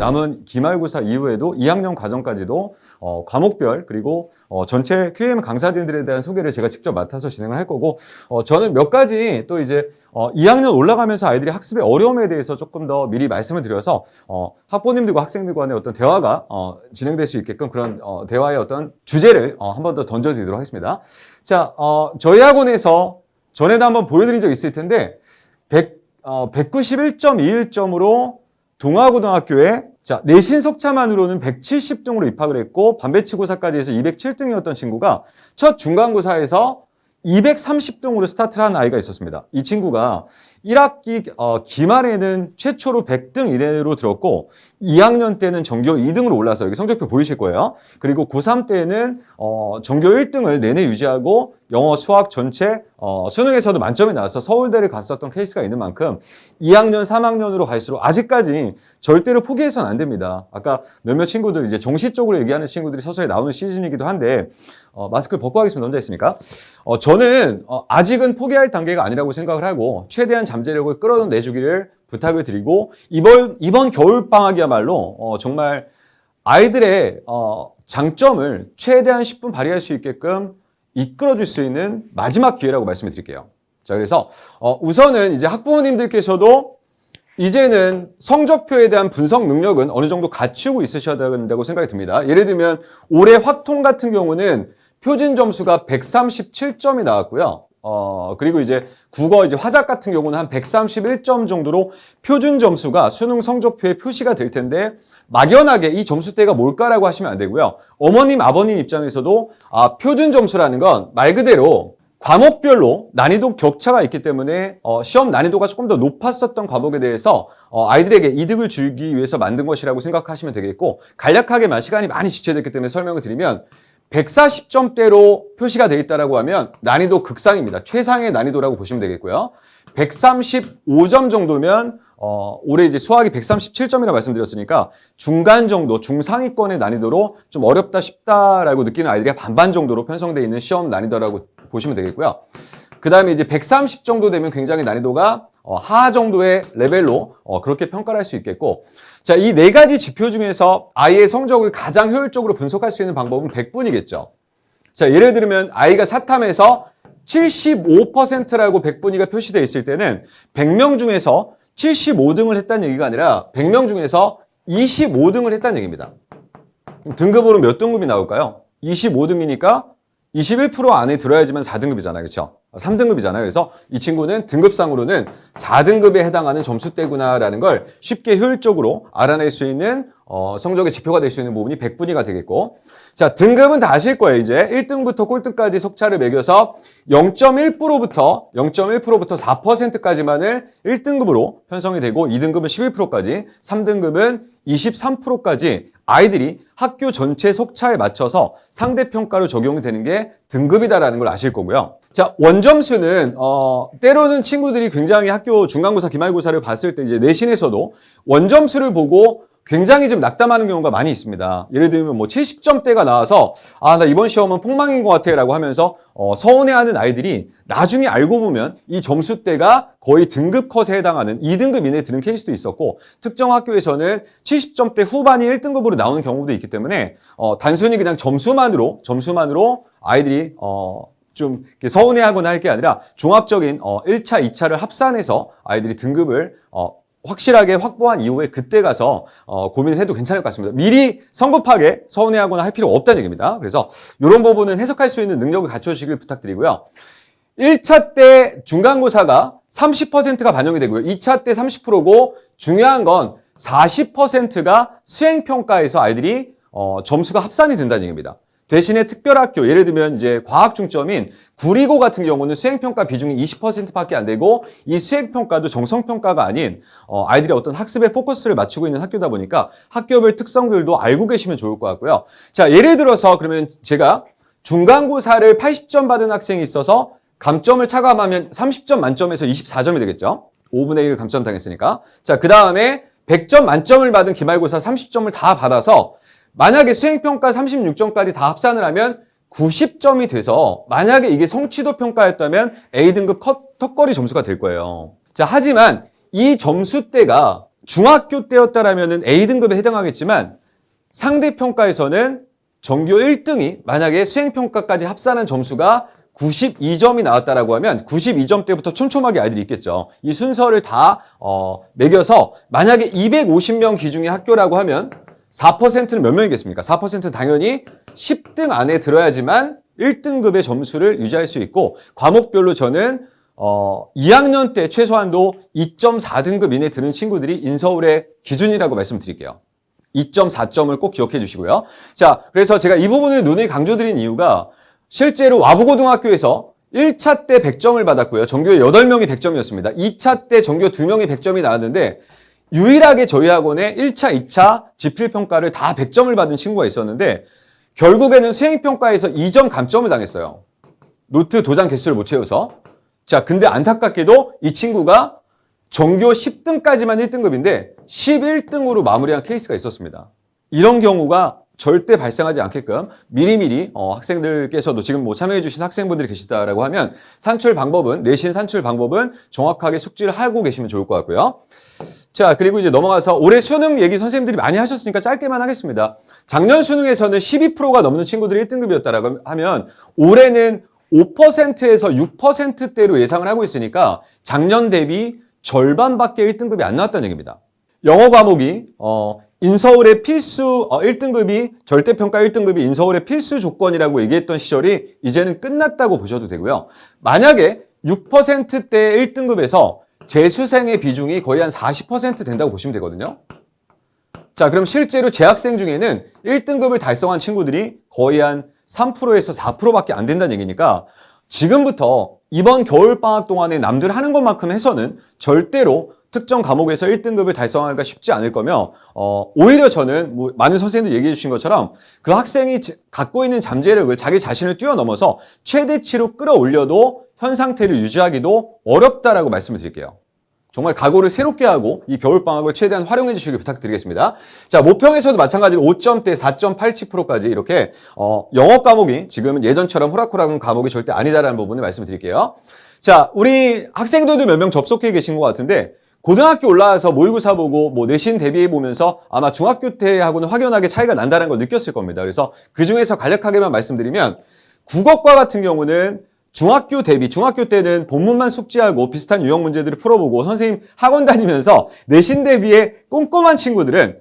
남은 기말고사 이후에도 2학년 과정까지도 과목별 그리고 전체 QM 강사진들에 대한 소개를 제가 직접 맡아서 진행을 할 거고, 저는 몇 가지 또 이제 2학년 올라가면서 아이들이 학습의 어려움에 대해서 조금 더 미리 말씀을 드려서 학부모님들과 학생들 간의 어떤 대화가 진행될 수 있게끔 그런 대화의 어떤 주제를 한 번 더 던져드리도록 하겠습니다. 자, 저희 학원에서 전에도 한번 보여드린 적 있을 텐데 191.21점으로 동아고등학교에 내신 석차만으로는 170등으로 입학을 했고 반배치고사까지 해서 207등이었던 친구가 첫 중간고사에서 230등으로 스타트를 한 아이가 있었습니다. 이 친구가 1학기 기말에는 최초로 100등 이내로 들었고 2학년 때는 전교 2등으로 올라서 여기 성적표 보이실 거예요. 그리고 고3 때는 전교 1등을 내내 유지하고 영어, 수학 전체 수능에서도 만점이 나와서 서울대를 갔었던 케이스가 있는 만큼 2학년, 3학년으로 갈수록 아직까지 절대로 포기해서는 안 됩니다. 아까 몇몇 친구들 이제 정시적으로 얘기하는 친구들이 서서히 나오는 시즌이기도 한데 마스크를 벗고 하겠습니다. 혼자 있으니까. 저는 아직은 포기할 단계가 아니라고 생각을 하고 최대한 잠재력을 끌어내주기를 부탁을 드리고 이번 겨울방학이야말로 정말 아이들의 장점을 최대한 10분 발휘할 수 있게끔 이끌어줄 수 있는 마지막 기회라고 말씀을 드릴게요. 자, 그래서 우선은 이제 학부모님들께서도 이제는 성적표에 대한 분석 능력은 어느 정도 갖추고 있으셔야 된다고 생각이 듭니다. 예를 들면 올해 확통 같은 경우는 표준 점수가 137점이 나왔고요. 그리고 이제 국어 이제 화작 같은 경우는 한 131점 정도로 표준 점수가 수능 성적표에 표시가 될 텐데 막연하게 이 점수대가 뭘까라고 하시면 안 되고요. 어머님, 아버님 입장에서도 표준 점수라는 건 말 그대로 과목별로 난이도 격차가 있기 때문에 시험 난이도가 조금 더 높았었던 과목에 대해서 아이들에게 이득을 주기 위해서 만든 것이라고 생각하시면 되겠고, 간략하게만 시간이 많이 지체됐기 때문에 설명을 드리면 140점대로 표시가 되어 있다고 하면 난이도 극상입니다. 최상의 난이도라고 보시면 되겠고요. 135점 정도면 올해 이제 수학이 137점이라 말씀드렸으니까 중간 정도, 중상위권의 난이도로 좀 어렵다 쉽다라고 느끼는 아이들이 반반 정도로 편성되어 있는 시험 난이도라고 보시면 되겠고요. 그 다음에 이제 130 정도 되면 굉장히 난이도가 하하 정도의 레벨로 그렇게 평가를 할 수 있겠고, 자, 이 네 가지 지표 중에서 아이의 성적을 가장 효율적으로 분석할 수 있는 방법은 100분이겠죠. 자, 예를 들면 아이가 사탐에서 75%라고 100분위가 표시되어 있을 때는 100명 중에서 75등을 했다는 얘기가 아니라 100명 중에서 25등을 했다는 얘기입니다. 등급으로 몇 등급이 나올까요? 25등이니까 21% 안에 들어야지만 4등급이잖아요. 그렇죠? 3등급이잖아요. 그래서 이 친구는 등급상으로는 4등급에 해당하는 점수대구나라는 걸 쉽게 효율적으로 알아낼 수 있는 성적의 지표가 될 수 있는 부분이 100분위가 되겠고, 자, 등급은 다 아실 거예요. 이제 1등부터 꼴등까지 속차를 매겨서 0.1%부터 4%까지만을 1등급으로 편성이 되고 2등급은 11%까지, 3등급은 23%까지 아이들이 학교 전체 속차에 맞춰서 상대평가로 적용이 되는 게 등급이다라는 걸 아실 거고요. 자, 원점수는 때로는 친구들이 굉장히 학교 중간고사, 기말고사를 봤을 때 이제 내신에서도 원점수를 보고 굉장히 좀 낙담하는 경우가 많이 있습니다. 예를 들면 뭐 70점대가 나와서 나 이번 시험은 폭망인 것 같아 라고 하면서 서운해하는 아이들이 나중에 알고 보면 이 점수대가 거의 등급 컷에 해당하는 2등급 이내에 드는 케이스도 있었고, 특정 학교에서는 70점대 후반이 1등급으로 나오는 경우도 있기 때문에 단순히 그냥 점수만으로 아이들이 좀 서운해하거나 할 게 아니라 종합적인 1차, 2차를 합산해서 아이들이 등급을 확실하게 확보한 이후에 그때 가서 고민을 해도 괜찮을 것 같습니다. 미리 성급하게 서운해하거나 할 필요가 없다는 얘기입니다. 그래서 이런 부분은 해석할 수 있는 능력을 갖춰주시길 부탁드리고요. 1차 때 중간고사가 30%가 반영이 되고요. 2차 때 30%고 중요한 건 40%가 수행평가에서 아이들이 점수가 합산이 된다는 얘기입니다. 대신에 특별학교, 예를 들면 이제 과학 중점인 구리고 같은 경우는 수행평가 비중이 20%밖에 안 되고, 이 수행평가도 정성평가가 아닌 아이들이 어떤 학습에 포커스를 맞추고 있는 학교다 보니까 학교별 특성들도 알고 계시면 좋을 것 같고요. 자, 예를 들어서 그러면 제가 중간고사를 80점 받은 학생이 있어서 감점을 차감하면 30점 만점에서 24점이 되겠죠. 5분의 1을 감점 당했으니까. 자, 그 다음에 100점 만점을 받은 기말고사 30점을 다 받아서 만약에 수행평가 36점까지 다 합산을 하면 90점이 돼서 만약에 이게 성취도 평가였다면 A등급 턱걸이 점수가 될 거예요. 자, 하지만 이 점수대가 중학교 때였다라면은 A등급에 해당하겠지만 상대평가에서는 전교 1등이 만약에 수행평가까지 합산한 점수가 92점이 나왔다라고 하면 92점 때부터 촘촘하게 아이들이 있겠죠. 이 순서를 다 매겨서 만약에 250명 기준의 학교라고 하면 4%는 몇 명이겠습니까? 4%는 당연히 10등 안에 들어야지만 1등급의 점수를 유지할 수 있고 과목별로 저는 2학년 때 최소한도 2.4등급 이내 드는 친구들이 인서울의 기준이라고 말씀드릴게요. 2.4점을 꼭 기억해 주시고요. 자, 그래서 제가 이 부분을 눈에 강조드린 이유가 실제로 와부고등학교에서 1차 때 100점을 받았고요. 전교에 8명이 100점이었습니다. 2차 때 전교 2명이 100점이 나왔는데 유일하게 저희 학원에 1차, 2차 지필평가를 다 100점을 받은 친구가 있었는데 결국에는 수행평가에서 2점 감점을 당했어요. 노트 도장 개수를 못 채워서. 자, 근데 안타깝게도 이 친구가 전교 10등까지만 1등급인데 11등으로 마무리한 케이스가 있었습니다. 이런 경우가 절대 발생하지 않게끔 미리미리 학생들께서도 지금 뭐 참여해 주신 학생분들이 계시다라고 하면 내신 산출 방법은 정확하게 숙지를 하고 계시면 좋을 것 같고요. 자, 그리고 이제 넘어가서 올해 수능 얘기 선생님들이 많이 하셨으니까 짧게만 하겠습니다. 작년 수능에서는 12%가 넘는 친구들이 1등급이었다라고 하면 올해는 5%에서 6%대로 예상을 하고 있으니까 작년 대비 절반밖에 1등급이 안 나왔다는 얘기입니다. 영어 과목이 인서울의 필수 1등급이 절대평가 1등급이 인서울의 필수 조건이라고 얘기했던 시절이 이제는 끝났다고 보셔도 되고요. 만약에 6%대 1등급에서 재수생의 비중이 거의 한 40% 된다고 보시면 되거든요. 자, 그럼 실제로 재학생 중에는 1등급을 달성한 친구들이 거의 한 3%에서 4%밖에 안 된다는 얘기니까 지금부터 이번 겨울방학 동안에 남들 하는 것만큼 해서는 절대로 특정 과목에서 1등급을 달성하기가 쉽지 않을 거며 오히려 저는 뭐 많은 선생님들 얘기해 주신 것처럼 그 학생이 갖고 있는 잠재력을 자기 자신을 뛰어넘어서 최대치로 끌어올려도 현 상태를 유지하기도 어렵다라고 말씀을 드릴게요. 정말 각오를 새롭게 하고 이 겨울방학을 최대한 활용해 주시길 부탁드리겠습니다. 자, 모평에서도 마찬가지로 5점대 4.87%까지 이렇게 영어 과목이 지금은 예전처럼 호락호락한 과목이 절대 아니다라는 부분을 말씀을 드릴게요. 자, 우리 학생들도 몇 명 접속해 계신 것 같은데 고등학교 올라와서 모의고사 보고 뭐 내신 대비해 보면서 아마 중학교 때하고는 확연하게 차이가 난다는 걸 느꼈을 겁니다. 그래서 그중에서 간략하게만 말씀드리면 국어과 같은 경우는 중학교 때는 본문만 숙지하고 비슷한 유형 문제들을 풀어보고 선생님 학원 다니면서 내신 대비에 꼼꼼한 친구들은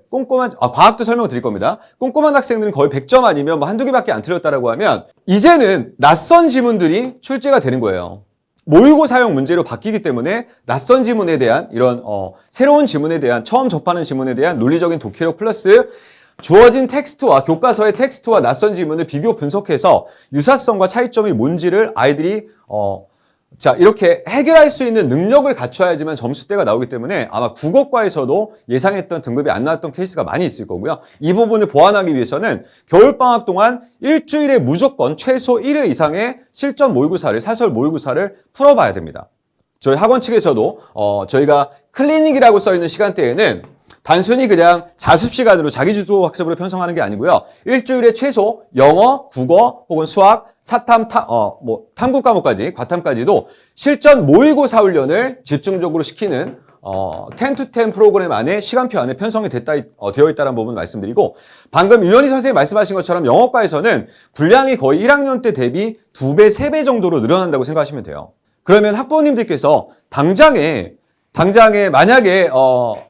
과학도 설명을 드릴 겁니다. 꼼꼼한 학생들은 거의 100점 아니면 뭐 한두 개밖에 안 틀렸다라고 하면 이제는 낯선 지문들이 출제가 되는 거예요. 모의고사형 문제로 바뀌기 때문에 낯선 지문에 대한 이런 새로운 지문에 대한 처음 접하는 지문에 대한 논리적인 독해력 플러스 주어진 텍스트와 교과서의 텍스트와 낯선 지문을 비교 분석해서 유사성과 차이점이 뭔지를 아이들이 이렇게 해결할 수 있는 능력을 갖춰야지만 점수대가 나오기 때문에 아마 국어과에서도 예상했던 등급이 안 나왔던 케이스가 많이 있을 거고요. 이 부분을 보완하기 위해서는 겨울방학 동안 일주일에 무조건 최소 1회 이상의 실전 모의고사를, 사설 모의고사를 풀어봐야 됩니다. 저희 학원 측에서도 저희가 클리닉이라고 써있는 시간대에는 단순히 그냥 자습 시간으로 자기주도 학습으로 편성하는 게 아니고요. 일주일에 최소 영어, 국어 혹은 수학, 사탐, 탐구 과목까지, 과탐까지도 실전 모의고사 훈련을 집중적으로 시키는 10-10 프로그램 안에 시간표 안에 편성이 되어 있다는 부분 말씀드리고 방금 유현희 선생님이 말씀하신 것처럼 영어과에서는 분량이 거의 1학년 때 대비 2배, 3배 정도로 늘어난다고 생각하시면 돼요. 그러면 학부모님들께서 당장에 만약에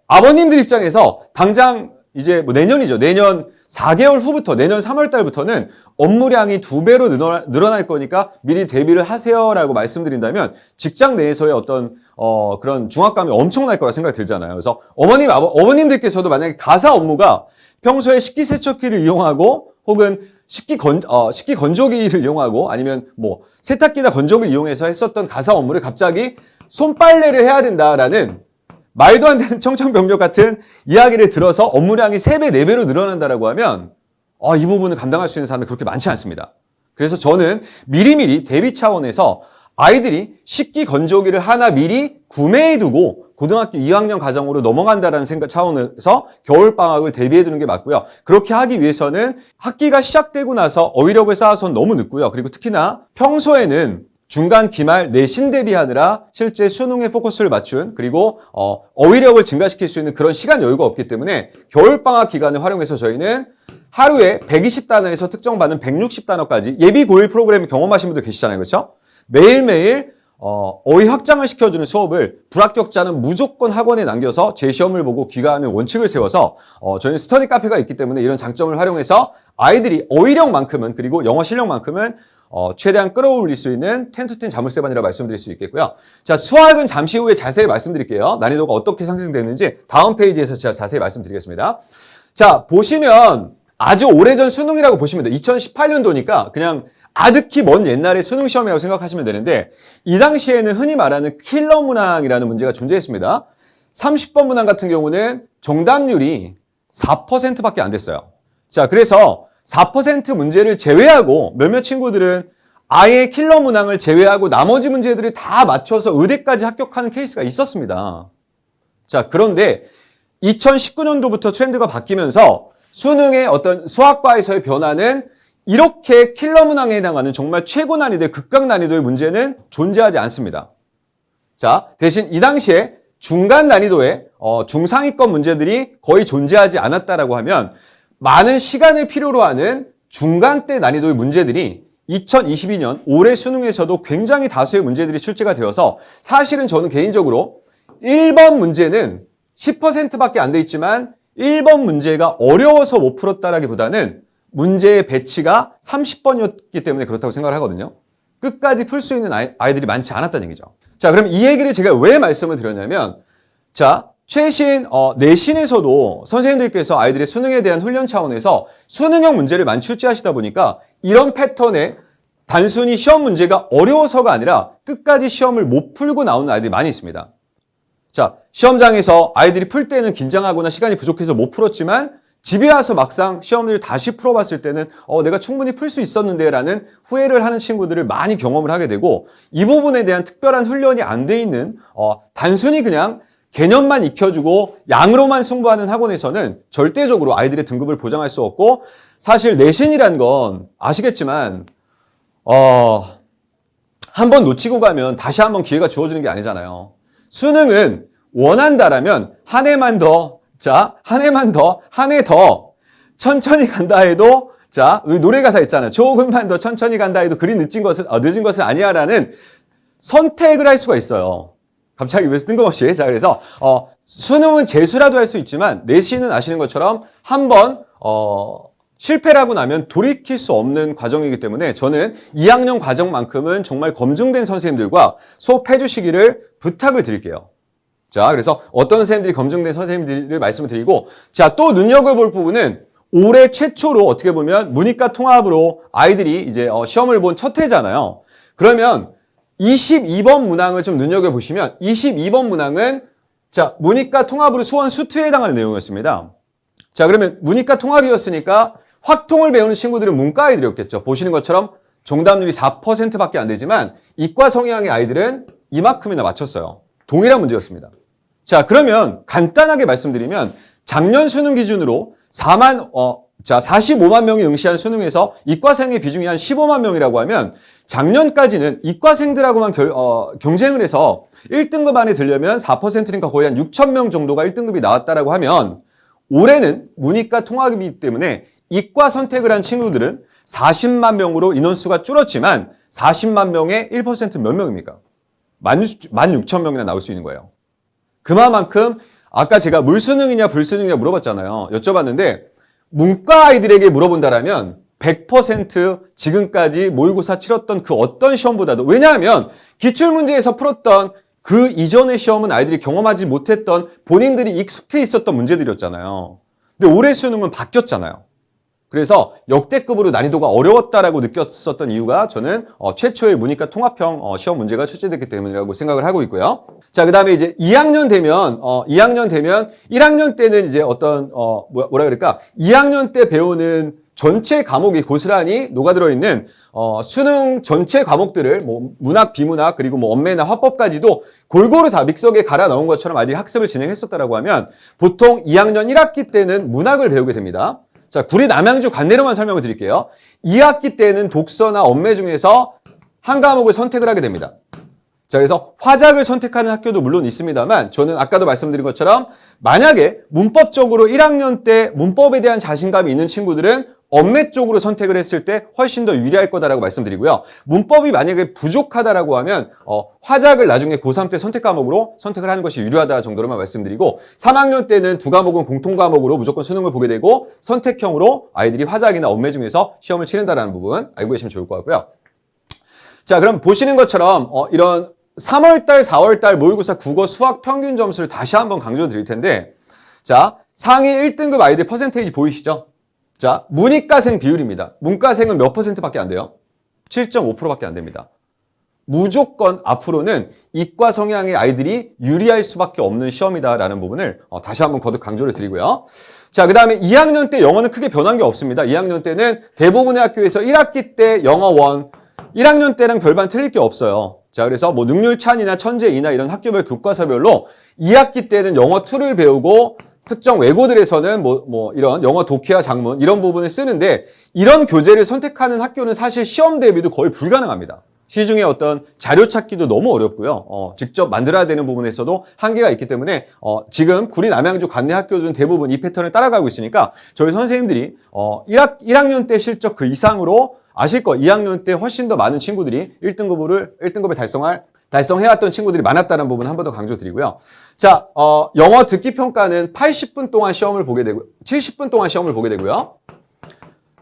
아버님들 입장에서 당장 이제 뭐 내년이죠. 내년 4개월 후부터 내년 3월 달부터는 업무량이 2배로 늘어날 거니까 미리 대비를 하세요라고 말씀드린다면 직장 내에서의 어떤 그런 중압감이 엄청날 거라 생각이 들잖아요. 그래서 어머님들께서도 만약에 가사 업무가 평소에 식기세척기를 이용하고 혹은 식기 건조기를 이용하고 아니면 뭐 세탁기나 건조기를 이용해서 했었던 가사 업무를 갑자기 손빨래를 해야 된다라는 말도 안 되는 청천벽력 같은 이야기를 들어서 업무량이 3배, 4배로 늘어난다라고 하면 이 부분을 감당할 수 있는 사람이 그렇게 많지 않습니다. 그래서 저는 미리미리 대비 차원에서 아이들이 식기 건조기를 하나 미리 구매해두고 고등학교 2학년 과정으로 넘어간다는 생각 차원에서 겨울방학을 대비해두는 게 맞고요. 그렇게 하기 위해서는 학기가 시작되고 나서 어휘력을 쌓아서는 너무 늦고요. 그리고 특히나 평소에는 중간 기말 내신 대비하느라 실제 수능에 포커스를 맞춘 그리고 어휘력을 증가시킬 수 있는 그런 시간 여유가 없기 때문에 겨울방학 기간을 활용해서 저희는 하루에 120단어에서 특정받는 160단어까지 예비 고1 프로그램 경험하신 분들 계시잖아요. 그렇죠? 매일매일 어휘 확장을 시켜주는 수업을 불합격자는 무조건 학원에 남겨서 제 시험을 보고 귀가하는 원칙을 세워서 저희는 스터디 카페가 있기 때문에 이런 장점을 활용해서 아이들이 어휘력만큼은 그리고 영어 실력만큼은 최대한 끌어올릴 수 있는 10-10 자물쇠반이라고 말씀드릴 수 있겠고요. 자, 수학은 잠시 후에 자세히 말씀드릴게요. 난이도가 어떻게 상승되는지 다음 페이지에서 제가 자세히 말씀드리겠습니다. 자, 보시면 아주 오래전 수능이라고 보시면 돼요. 2018년도니까 그냥 아득히 먼 옛날의 수능 시험이라고 생각하시면 되는데 이 당시에는 흔히 말하는 킬러 문항이라는 문제가 존재했습니다. 30번 문항 같은 경우는 정답률이 4%밖에 안 됐어요. 자, 그래서 4% 문제를 제외하고 몇몇 친구들은 아예 킬러 문항을 제외하고 나머지 문제들을 다 맞춰서 의대까지 합격하는 케이스가 있었습니다. 자, 그런데 2019년도부터 트렌드가 바뀌면서 수능의 어떤 수학과에서의 변화는 이렇게 킬러 문항에 해당하는 정말 최고 난이도의 극강 난이도의 문제는 존재하지 않습니다. 자, 대신 이 당시에 중간 난이도의 중상위권 문제들이 거의 존재하지 않았다라고 하면 많은 시간을 필요로 하는 중간대 난이도의 문제들이 2022년 올해 수능에서도 굉장히 다수의 문제들이 출제가 되어서 사실은 저는 개인적으로 1번 문제는 10%밖에 안 돼 있지만 1번 문제가 어려워서 못 풀었다라기보다는 문제의 배치가 30번이었기 때문에 그렇다고 생각을 하거든요. 끝까지 풀 수 있는 아이들이 많지 않았다는 얘기죠. 자, 그럼 이 얘기를 제가 왜 말씀을 드렸냐면 자, 최신 내신에서도 선생님들께서 아이들의 수능에 대한 훈련 차원에서 수능형 문제를 많이 출제하시다 보니까 이런 패턴에 단순히 시험 문제가 어려워서가 아니라 끝까지 시험을 못 풀고 나오는 아이들이 많이 있습니다. 자, 시험장에서 아이들이 풀 때는 긴장하거나 시간이 부족해서 못 풀었지만 집에 와서 막상 시험을 다시 풀어봤을 때는 내가 충분히 풀 수 있었는데 라는 후회를 하는 친구들을 많이 경험을 하게 되고 이 부분에 대한 특별한 훈련이 안 돼 있는 단순히 그냥 개념만 익혀주고 양으로만 승부하는 학원에서는 절대적으로 아이들의 등급을 보장할 수 없고 사실 내신이란 건 아시겠지만 한번 놓치고 가면 다시 한번 기회가 주어지는 게 아니잖아요. 수능은 원한다라면 한 해만 더 한 해 더 천천히 간다 해도 자, 노래 가사 있잖아요. 조금만 더 천천히 간다 해도 그리 늦은 것은 아니야라는 선택을 할 수가 있어요. 갑자기 왜 뜬금없이. 자, 그래서 수능은 재수라도 할 수 있지만 내신은 아시는 것처럼 한번 실패를 하고 나면 돌이킬 수 없는 과정이기 때문에 저는 2학년 과정만큼은 정말 검증된 선생님들과 수업해 주시기를 부탁을 드릴게요. 자, 그래서 어떤 선생님들이 검증된 선생님들을 말씀을 드리고 자, 또 눈여겨볼 부분은 올해 최초로 어떻게 보면 문이과 통합으로 아이들이 이제 시험을 본 첫 해잖아요. 그러면 22번 문항을 좀 눈여겨보시면 22번 문항은 자, 문이과 통합으로 수원 수투에 해당하는 내용이었습니다. 자, 그러면 문이과 통합이었으니까 확통을 배우는 친구들은 문과 아이들이었겠죠. 보시는 것처럼 정답률이 4%밖에 안 되지만 이과 성향의 아이들은 이만큼이나 맞췄어요. 동일한 문제였습니다. 자, 그러면 간단하게 말씀드리면 작년 수능 기준으로 45만 명이 응시한 수능에서 이과생의 비중이 한 15만 명이라고 하면 작년까지는 이과생들하고만 경쟁을 해서 1등급 안에 들려면 4%니까 거의 한 6천 명 정도가 1등급이 나왔다라고 하면 올해는 문이과 통합이기 때문에 이과 선택을 한 친구들은 40만 명으로 인원수가 줄었지만 40만 명의 1% 몇 명입니까? 16,000명이나 나올 수 있는 거예요. 그만큼 아까 제가 물수능이냐 불수능이냐 물어봤잖아요. 여쭤봤는데 문과 아이들에게 물어본다라면 100% 지금까지 모의고사 치렀던 그 어떤 시험보다도 왜냐하면 기출문제에서 풀었던 그 이전의 시험은 아이들이 경험하지 못했던 본인들이 익숙해 있었던 문제들이었잖아요. 근데 올해 수능은 바뀌었잖아요. 그래서 역대급으로 난이도가 어려웠다라고 느꼈었던 이유가 저는 최초의 문이과 통합형 시험 문제가 출제됐기 때문이라고 생각을 하고 있고요. 자, 그다음에 이제 2학년 되면 1학년 때는 이제 어떤 뭐라 그럴까? 2학년 때 배우는 전체 과목이 고스란히 녹아들어 있는 수능 전체 과목들을 뭐 문학, 비문학 그리고 뭐 언매나 화법까지도 골고루 다 믹서기에 갈아 넣은 것처럼 아이들이 학습을 진행했었다라고 하면 보통 2학년 1학기 때는 문학을 배우게 됩니다. 자, 구리 남양주 관내로만 설명을 드릴게요. 2학기 때는 독서나 언매 중에서 한 과목을 선택을 하게 됩니다. 자, 그래서 화작을 선택하는 학교도 물론 있습니다만 저는 아까도 말씀드린 것처럼 만약에 문법적으로 1학년 때 문법에 대한 자신감이 있는 친구들은 엄매 쪽으로 선택을 했을 때 훨씬 더 유리할 거다라고 말씀드리고요. 문법이 만약에 부족하다라고 하면 화작을 나중에 고3 때 선택 과목으로 선택을 하는 것이 유리하다 정도로만 말씀드리고 3학년 때는 두 과목은 공통 과목으로 무조건 수능을 보게 되고 선택형으로 아이들이 화작이나 엄매 중에서 시험을 치른다는 부분 알고 계시면 좋을 것 같고요. 자, 그럼 보시는 것처럼 이런 3월달, 4월달 모의고사 국어 수학 평균 점수를 다시 한번 강조 드릴 텐데 자, 상위 1등급 아이들 퍼센테이지 보이시죠? 자, 문이과생 비율입니다. 문과생은 몇 퍼센트밖에 안 돼요? 7.5%밖에 안 됩니다. 무조건 앞으로는 이과 성향의 아이들이 유리할 수밖에 없는 시험이다라는 부분을 다시 한번 거듭 강조를 드리고요. 자, 그 다음에 2학년 때 영어는 크게 변한 게 없습니다. 2학년 때는 대부분의 학교에서 1학기 때 영어 1, 1학년 때랑 별반 틀릴 게 없어요. 자, 그래서 뭐 능률찬이나 천재2나 이런 학교별 교과서별로 2학기 때는 영어 2를 배우고 특정 외고들에서는 뭐 이런 영어 독해와 작문 이런 부분을 쓰는데 이런 교재를 선택하는 학교는 사실 시험 대비도 거의 불가능합니다. 시중에 어떤 자료 찾기도 너무 어렵고요. 직접 만들어야 되는 부분에서도 한계가 있기 때문에 지금 구리 남양주 관내 학교들은 대부분 이 패턴을 따라가고 있으니까 저희 선생님들이 1학년 때 실적 그 이상으로 아실 거 2학년 때 훨씬 더 많은 친구들이 1등급을 달성해왔던 친구들이 많았다는 부분 한 번 더 강조드리고요. 자, 영어 듣기 평가는 80분 동안 시험을 보게 되고 70분 동안 시험을 보게 되고요.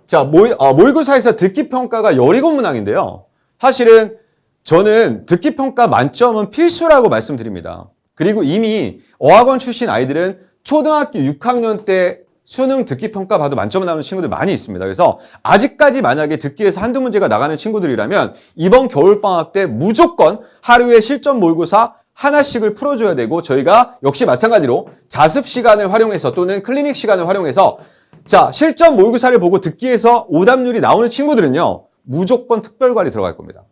자, 모의고사에서 듣기 평가가 17문항인데요. 사실은 저는 듣기 평가 만점은 필수라고 말씀드립니다. 그리고 이미 어학원 출신 아이들은 초등학교 6학년 때 수능 듣기 평가 봐도 만점 나오는 친구들 많이 있습니다. 그래서 아직까지 만약에 듣기에서 한두 문제가 나가는 친구들이라면 이번 겨울방학 때 무조건 하루에 실전 모의고사 하나씩을 풀어줘야 되고 저희가 역시 마찬가지로 자습 시간을 활용해서 또는 클리닉 시간을 활용해서 자, 실전 모의고사를 보고 듣기에서 오답률이 나오는 친구들은요 무조건 특별관리 들어갈 겁니다.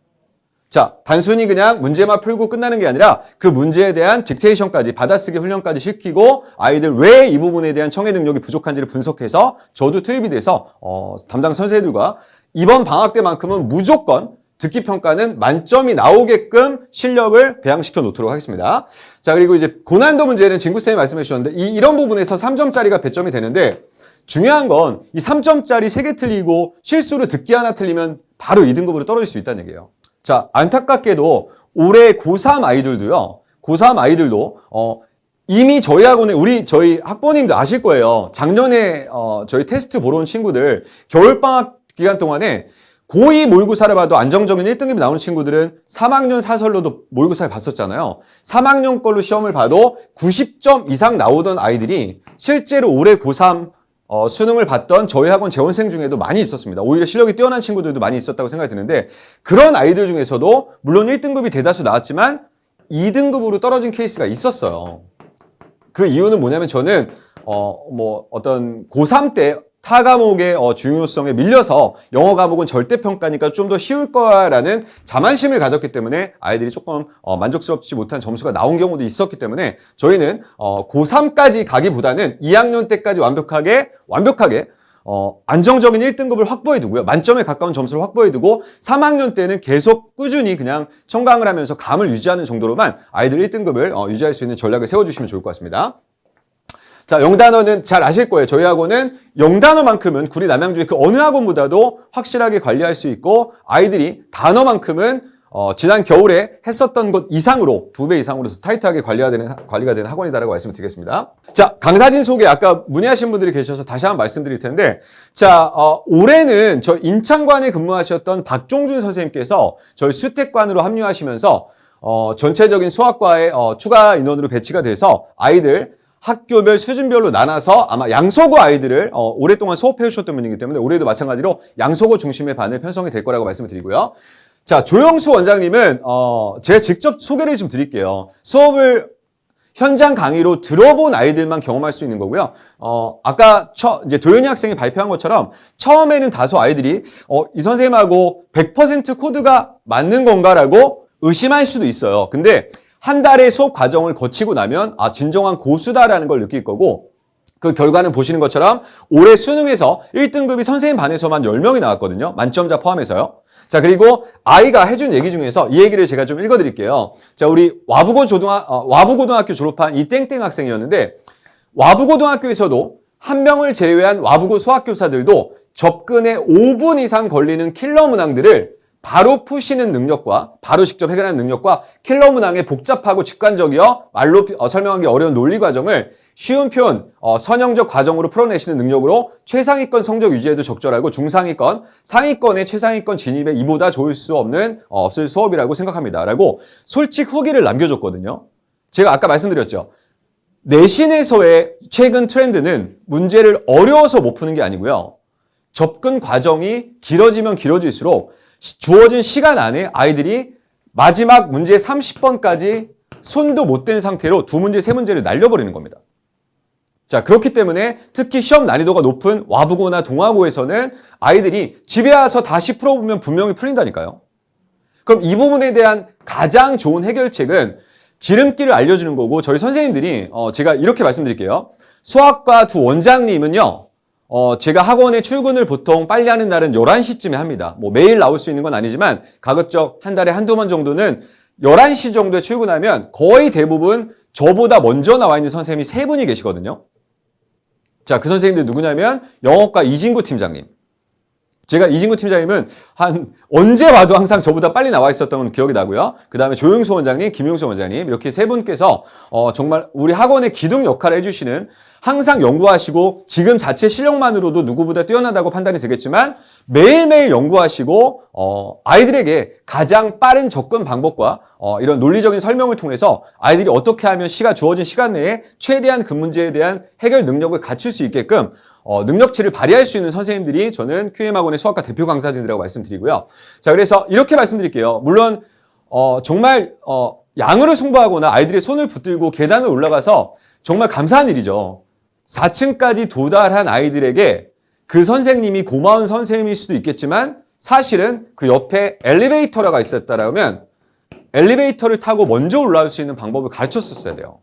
자, 단순히 그냥 문제만 풀고 끝나는 게 아니라 그 문제에 대한 딕테이션까지 받아쓰기 훈련까지 시키고 아이들 왜 이 부분에 대한 청해 능력이 부족한지를 분석해서 저도 투입이 돼서 담당 선생님들과 이번 방학 때만큼은 무조건 듣기 평가는 만점이 나오게끔 실력을 배양시켜 놓도록 하겠습니다. 자, 그리고 이제 고난도 문제는 진구쌤이 말씀해 주셨는데 이런 부분에서 3점짜리가 배점이 되는데 중요한 건 이 3점짜리 3개 틀리고 실수로 듣기 하나 틀리면 바로 2등급으로 떨어질 수 있다는 얘기예요. 자, 안타깝게도 올해 고3 아이들도요. 고3 아이들도 이미 저희 학원에 저희 학부모님들 아실 거예요. 작년에 저희 테스트 보러 온 친구들 겨울방학 기간 동안에 고2 모의고사를 봐도 안정적인 1등급이 나오는 친구들은 3학년 사설로도 모의고사를 봤었잖아요. 3학년 걸로 시험을 봐도 90점 이상 나오던 아이들이 실제로 올해 고3 수능을 봤던 저희 학원 재원생 중에도 많이 있었습니다. 오히려 실력이 뛰어난 친구들도 많이 있었다고 생각이 드는데 그런 아이들 중에서도 물론 1등급이 대다수 나왔지만 2등급으로 떨어진 케이스가 있었어요. 그 이유는 뭐냐면 저는 어떤 고3 때 타 과목의 중요성에 밀려서 영어 과목은 절대평가니까 좀 더 쉬울 거라는 자만심을 가졌기 때문에 아이들이 조금 만족스럽지 못한 점수가 나온 경우도 있었기 때문에 저희는 고3까지 가기보다는 2학년 때까지 완벽하게 안정적인 1등급을 확보해두고요. 만점에 가까운 점수를 확보해두고 3학년 때는 계속 꾸준히 그냥 청강을 하면서 감을 유지하는 정도로만 아이들 1등급을 유지할 수 있는 전략을 세워주시면 좋을 것 같습니다. 자, 영단어는 잘 아실 거예요. 저희 학원은 영단어만큼은 구리 남양주의 그 어느 학원보다도 확실하게 관리할 수 있고 아이들이 단어만큼은 지난 겨울에 했었던 것 이상으로 2배 이상으로 타이트하게 관리가 되는 학원이다라고 말씀을 드리겠습니다. 자, 강사진 소개 아까 문의하신 분들이 계셔서 다시 한번 말씀드릴 텐데 자, 올해는 저 인창관에 근무하셨던 박종준 선생님께서 저희 수택관으로 합류하시면서 전체적인 수학과에 추가 인원으로 배치가 돼서 아이들 학교별 수준별로 나눠서 아마 양소고 아이들을 오랫동안 수업해 주셨던 분이기 때문에 올해도 마찬가지로 양소고 중심의 반을 편성이 될 거라고 말씀을 드리고요. 자, 조영수 원장님은 제가 직접 소개를 좀 드릴게요. 수업을 현장 강의로 들어본 아이들만 경험할 수 있는 거고요. 아까 이제 도현이 학생이 발표한 것처럼 처음에는 다소 아이들이 이 선생님하고 100% 코드가 맞는 건가라고 의심할 수도 있어요. 근데 한 달의 수업 과정을 거치고 나면 진정한 고수다라는 걸 느낄 거고 그 결과는 보시는 것처럼 올해 수능에서 1등급이 선생님 반에서만 10명이 나왔거든요. 만점자 포함해서요. 자, 그리고 아이가 해준 얘기 중에서 이 얘기를 제가 좀 읽어드릴게요. 자, 우리 와부고등학교 졸업한 이 땡땡 학생이었는데, 와부고등학교에서도 한 명을 제외한 와부고 수학교사들도 접근에 5분 이상 걸리는 킬러 문항들을 바로 푸시는 능력과 바로 직접 해결하는 능력과 킬러 문항의 복잡하고 직관적이어 말로 설명하기 어려운 논리 과정을 쉬운 표현, 선형적 과정으로 풀어내시는 능력으로 최상위권 성적 유지에도 적절하고 중상위권, 상위권의 최상위권 진입에 이보다 좋을 수 없을 수업이라고 생각합니다. 라고 솔직 후기를 남겨줬거든요. 제가 아까 말씀드렸죠. 내신에서의 최근 트렌드는 문제를 어려워서 못 푸는 게 아니고요. 접근 과정이 길어지면 길어질수록 주어진 시간 안에 아이들이 마지막 문제 30번까지 손도 못 댄 상태로 2문제, 3문제를 날려버리는 겁니다. 자, 그렇기 때문에 특히 시험 난이도가 높은 와부고나 동아고에서는 아이들이 집에 와서 다시 풀어보면 분명히 풀린다니까요. 그럼 이 부분에 대한 가장 좋은 해결책은 지름길을 알려주는 거고, 저희 선생님들이 제가 이렇게 말씀드릴게요. 수학과 두 원장님은요. 제가 학원에 출근을 보통 빨리 하는 날은 11시쯤에 합니다. 뭐 매일 나올 수 있는 건 아니지만 가급적 한 달에 한두 번 정도는 11시 정도에 출근하면 거의 대부분 저보다 먼저 나와 있는 선생님이 3분이 계시거든요. 자, 그 선생님들 누구냐면 영어과 이진구 팀장님. 제가 이진구 팀장님은 언제 와도 항상 저보다 빨리 나와 있었던 기억이 나고요. 그 다음에 조용수 원장님, 김용수 원장님 이렇게 3분께서 정말 우리 학원의 기둥 역할을 해주시는, 항상 연구하시고 지금 자체 실력만으로도 누구보다 뛰어나다고 판단이 되겠지만 매일매일 연구하시고 아이들에게 가장 빠른 접근 방법과 이런 논리적인 설명을 통해서 아이들이 어떻게 하면 주어진 시간 내에 최대한 그 문제에 대한 해결 능력을 갖출 수 있게끔 능력치를 발휘할 수 있는 선생님들이 저는 QM학원의 수학과 대표 강사진이라고 말씀드리고요. 자, 그래서 이렇게 말씀드릴게요. 물론 정말 양으로 승부하거나 아이들이 손을 붙들고 계단을 올라가서 정말 감사한 일이죠. 4층까지 도달한 아이들에게 그 선생님이 고마운 선생님일 수도 있겠지만 사실은 그 옆에 엘리베이터가 있었다면 엘리베이터를 타고 먼저 올라올 수 있는 방법을 가르쳤었어야 돼요.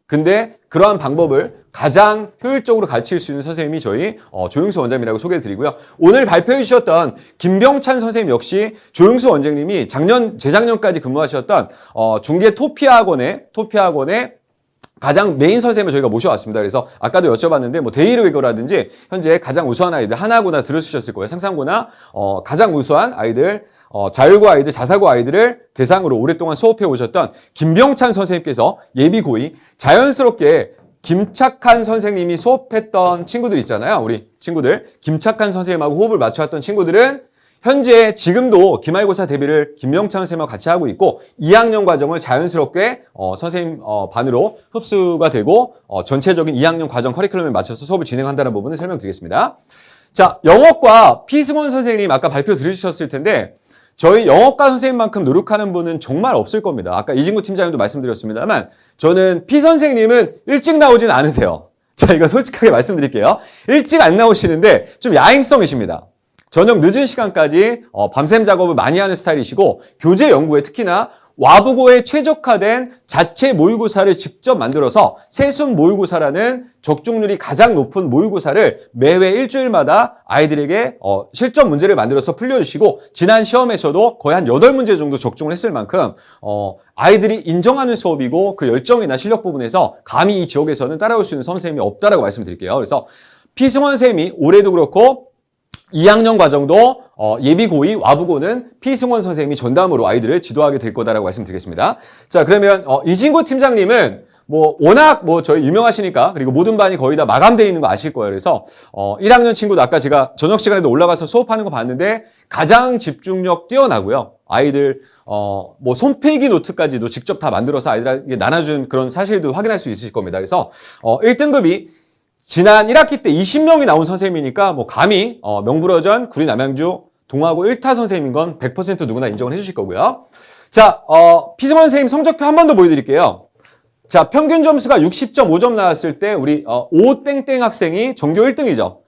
근데 그러한 방법을 가장 효율적으로 가르칠 수 있는 선생님이 저희 조용수 원장님이라고 소개해드리고요. 오늘 발표해 주셨던 김병찬 선생님 역시 조용수 원장님이 재작년까지 근무하셨던 중계 토피아학원의 가장 메인 선생님을 저희가 모셔왔습니다. 그래서 아까도 여쭤봤는데 뭐 데이리 웨거라든지 현재 가장 우수한 아이들, 하나고나 들으셨을 거예요. 상상고나 가장 우수한 아이들, 자율고 아이들, 자사고 아이들을 대상으로 오랫동안 수업해 오셨던 김병찬 선생님께서 예비고이 자연스럽게 김착한 선생님이 수업했던 친구들 있잖아요. 우리 친구들. 김착한 선생님하고 호흡을 맞춰왔던 친구들은 현재 지금도 기말고사 대비를 김명찬 선생님과 같이 하고 있고 2학년 과정을 자연스럽게 선생님 반으로 흡수가 되고 전체적인 2학년 과정 커리큘럼에 맞춰서 수업을 진행한다는 부분을 설명드리겠습니다. 자, 영어과 피승원 선생님 아까 발표 들으셨을 텐데 저희 영어과 선생님만큼 노력하는 분은 정말 없을 겁니다. 아까 이진구 팀장님도 말씀드렸습니다만 저는 피 선생님은 일찍 나오진 않으세요. 자, 이거 솔직하게 말씀드릴게요. 일찍 안 나오시는데 좀 야행성이십니다. 저녁 늦은 시간까지 밤샘 작업을 많이 하는 스타일이시고 교재 연구에 특히나 와부고에 최적화된 자체 모의고사를 직접 만들어서 세순 모의고사라는 적중률이 가장 높은 모의고사를 매회 일주일마다 아이들에게 실전 문제를 만들어서 풀려주시고 지난 시험에서도 거의 한 8문제 정도 적중을 했을 만큼 아이들이 인정하는 수업이고 그 열정이나 실력 부분에서 감히 이 지역에서는 따라올 수 있는 선생님이 없다라고 말씀드릴게요. 그래서 피승원 선생님이 올해도 그렇고 2학년 과정도 예비고이 와부고는 피승원 선생님이 전담으로 아이들을 지도하게 될 거다라고 말씀드리겠습니다. 자, 그러면 이진구 팀장님은 워낙 저희 유명하시니까 그리고 모든 반이 거의 다 마감되어 있는 거 아실 거예요. 그래서 1학년 친구도 아까 제가 저녁 시간에도 올라가서 수업하는 거 봤는데 가장 집중력 뛰어나고요. 아이들 손필기 노트까지도 직접 다 만들어서 아이들에게 나눠준 그런 사실도 확인할 수 있으실 겁니다. 그래서 1등급이 지난 1학기 때 20명이 나온 선생님이니까 감히 명불허전 구리 남양주 동아고 1타 선생님인 건 100% 누구나 인정을 해주실 거고요. 자, 피승원 선생님 성적표 한 번 더 보여드릴게요. 자, 평균 점수가 60.5점 나왔을 때 우리 오땡땡 학생이 전교 1등이죠.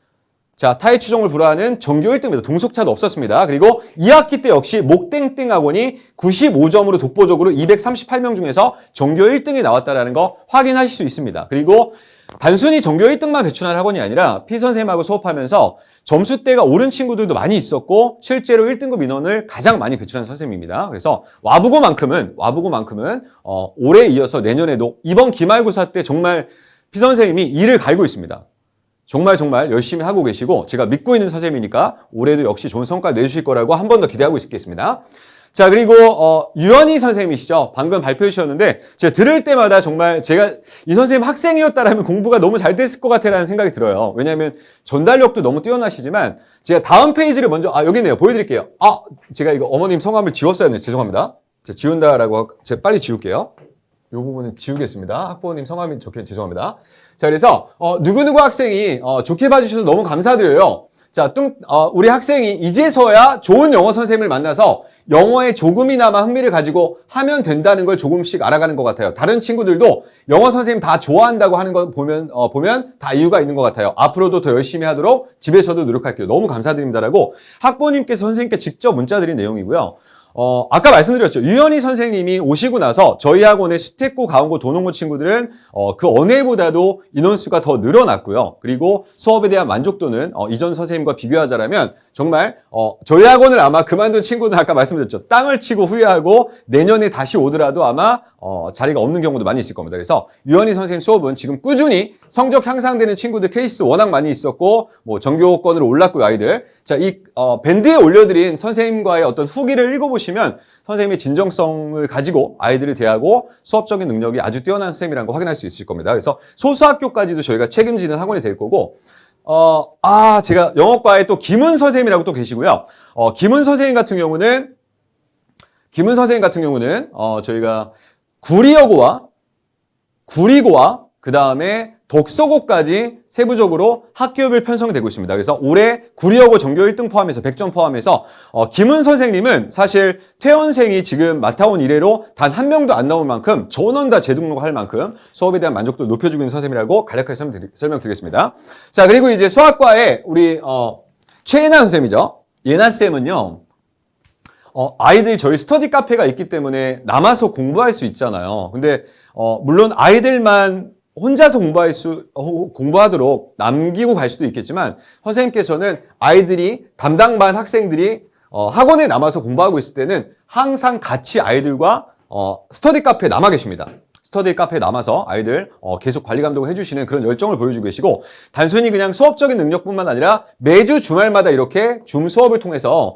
자, 타의 추종을 불허하는 전교 1등입니다. 동속차도 없었습니다. 그리고 2학기 때 역시 목땡땡 학원이 95점으로 독보적으로 238명 중에서 전교 1등이 나왔다는 거 확인하실 수 있습니다. 그리고 단순히 전교 1등만 배출한 학원이 아니라 피 선생님하고 수업하면서 점수대가 오른 친구들도 많이 있었고 실제로 1등급 인원을 가장 많이 배출한 선생님입니다. 그래서 와부고만큼은 올해 이어서 내년에도 이번 기말고사 때 정말 피 선생님이 이를 갈고 있습니다. 정말 열심히 하고 계시고 제가 믿고 있는 선생님이니까 올해도 역시 좋은 성과를 내주실 거라고 한 번 더 기대하고 있겠습니다. 자, 그리고 유연희 선생님이시죠. 방금 발표해 주셨는데 제가 들을 때마다 정말 제가 이 선생님 학생이었다라면 공부가 너무 잘 됐을 것 같아라는 생각이 들어요. 왜냐하면 전달력도 너무 뛰어나시지만 제가 다음 페이지를 먼저 여기 있네요. 보여드릴게요. 제가 이거 어머님 성함을 지웠어야 했네요. 죄송합니다. 제가 지운다라고 제가 빨리 지울게요. 이 부분은 지우겠습니다. 학부모님 성함이 적혀 죄송합니다. 자, 그래서 누구누구 학생이 좋게 봐주셔서 너무 감사드려요. 자, 우리 학생이 이제서야 좋은 영어 선생님을 만나서 영어에 조금이나마 흥미를 가지고 하면 된다는 걸 조금씩 알아가는 것 같아요. 다른 친구들도 영어 선생님 다 좋아한다고 하는 거 보면 다 이유가 있는 것 같아요. 앞으로도 더 열심히 하도록 집에서도 노력할게요. 너무 감사드립니다라고 학부모님께서 선생님께 직접 문자 드린 내용이고요. 아까 말씀드렸죠. 유연희 선생님이 오시고 나서 저희 학원의 수태고, 가운고, 도농고 친구들은 그 어느 해보다도 인원수가 더 늘어났고요. 그리고 수업에 대한 만족도는 이전 선생님과 비교하자면 정말 저희 학원을 아마 그만둔 친구들 아까 말씀드렸죠. 땅을 치고 후회하고 내년에 다시 오더라도 아마 자리가 없는 경우도 많이 있을 겁니다. 그래서 유연희 선생님 수업은 지금 꾸준히 성적 향상되는 친구들 케이스 워낙 많이 있었고 뭐 전교권으로 올랐고요, 아이들. 자, 이 밴드에 올려드린 선생님과의 어떤 후기를 읽어보시면 선생님의 진정성을 가지고 아이들을 대하고 수업적인 능력이 아주 뛰어난 선생님이라는 거 확인할 수 있을 겁니다. 그래서 소수학교까지도 저희가 책임지는 학원이 될 거고 제가 영어과에 또 김은 선생님이라고 또 계시고요. 김은 선생님 같은 경우는 저희가 구리고와 그 다음에 독서고까지 세부적으로 학교별 편성이 되고 있습니다. 그래서 올해 구리여고 전교 1등 포함해서 100점 포함해서 김은 선생님은 사실 퇴원생이 지금 맡아온 이래로 단 한 명도 안 나올 만큼 전원 다 재등록할 만큼 수업에 대한 만족도를 높여주고 있는 선생님이라고 간략하게 설명드리겠습니다. 자, 그리고 이제 수학과에 우리 최예나 선생님이죠. 예나 쌤은요. 아이들이 저희 스터디 카페가 있기 때문에 남아서 공부할 수 있잖아요. 근데 물론 아이들만 혼자서 공부하도록 남기고 갈 수도 있겠지만 선생님께서는 아이들이 담당반 학생들이 학원에 남아서 공부하고 있을 때는 항상 같이 아이들과 스터디 카페에 남아 계십니다. 스터디 카페에 남아서 아이들 계속 관리 감독을 해주시는 그런 열정을 보여주고 계시고 단순히 그냥 수업적인 능력뿐만 아니라 매주 주말마다 이렇게 줌 수업을 통해서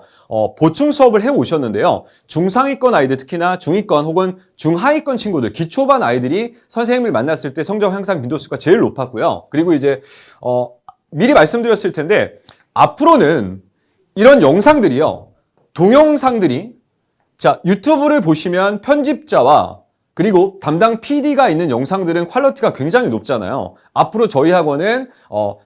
보충 수업을 해오셨는데요. 중상위권 아이들 특히나 중위권 혹은 중하위권 친구들 기초반 아이들이 선생님을 만났을 때 성적 향상 빈도수가 제일 높았고요. 그리고 이제 미리 말씀드렸을 텐데 앞으로는 이런 영상들이요. 동영상들이 자 유튜브를 보시면 편집자와 그리고 담당 PD가 있는 영상들은 퀄리티가 굉장히 높잖아요. 앞으로 저희 학원은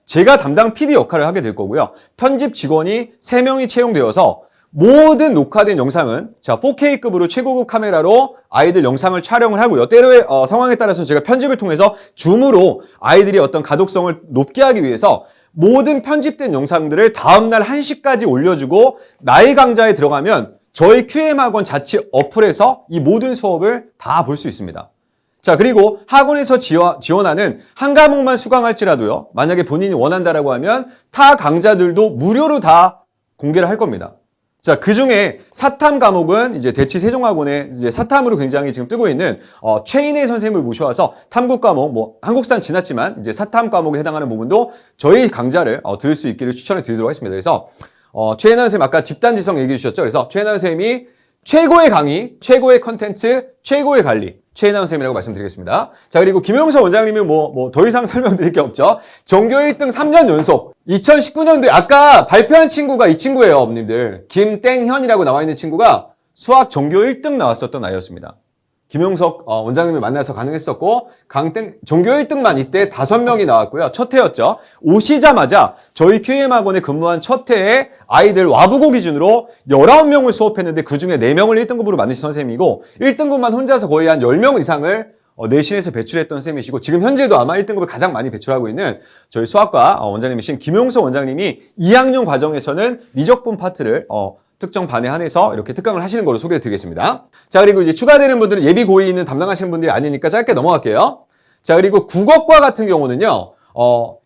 제가 담당 PD 역할을 하게 될 거고요. 편집 직원이 3명이 채용되어서 모든 녹화된 영상은 자 4K급으로 최고급 카메라로 아이들 영상을 촬영을 하고요. 때로의 상황에 따라서는 제가 편집을 통해서 줌으로 아이들이 어떤 가독성을 높게 하기 위해서 모든 편집된 영상들을 다음날 1시까지 올려주고 나의 강좌에 들어가면 저희 QM학원 자체 어플에서 이 모든 수업을 다 볼 수 있습니다. 자, 그리고 학원에서 지원하는 한 과목만 수강할지라도요. 만약에 본인이 원한다라고 하면 타 강좌들도 무료로 다 공개를 할 겁니다. 자, 그 중에 사탐 과목은 이제 대치 세종학원에 이제 사탐으로 굉장히 지금 뜨고 있는 최인혜 선생님을 모셔와서 탐구 과목, 뭐 한국산 지났지만 이제 사탐 과목에 해당하는 부분도 저희 강좌를 들을 수 있기를 추천을 드리도록 하겠습니다. 그래서 최혜나 선생님 아까 집단지성 얘기해 주셨죠? 그래서 최혜나 선생님이 최고의 강의, 최고의 컨텐츠, 최고의 관리 최혜나 선생님이라고 말씀드리겠습니다. 자, 그리고 김용서 원장님이 더 이상 설명드릴 게 없죠. 전교 1등 3년 연속 2019년도에 아까 발표한 친구가 이 친구예요, 어머님들. 김땡현이라고 나와 있는 친구가 수학 전교 1등 나왔었던 아이였습니다. 김용석 원장님을 만나서 가능했었고 전교 1등만 이때 5명이 나왔고요. 첫 해였죠. 오시자마자 저희 QM학원에 근무한 첫 해에 아이들 와부고 기준으로 19명을 수업했는데 그중에 4명을 1등급으로 만드신 선생님이고 1등급만 혼자서 거의 한 10명 이상을 내신에서 배출했던 쌤이시고 지금 현재도 아마 1등급을 가장 많이 배출하고 있는 저희 수학과 원장님이신 김용석 원장님이 2학년 과정에서는 미적분 파트를 특정 반에 한해서 이렇게 특강을 하시는 걸로 소개해 드리겠습니다. 자, 그리고 이제 추가되는 분들은 예비 고의는 담당하시는 분들이 아니니까 짧게 넘어갈게요. 자, 그리고 국어과 같은 경우는요,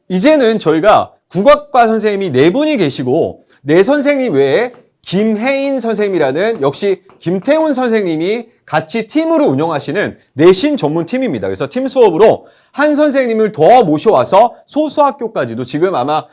이제는 저희가 국어과 선생님이 4분이 계시고, 4선생님 외에 김혜인 선생님이라는 역시 김태훈 선생님이 같이 팀으로 운영하시는 내신 전문 팀입니다. 그래서 팀 수업으로 한 선생님을 더 모셔와서 소수학교까지도 지금 아마,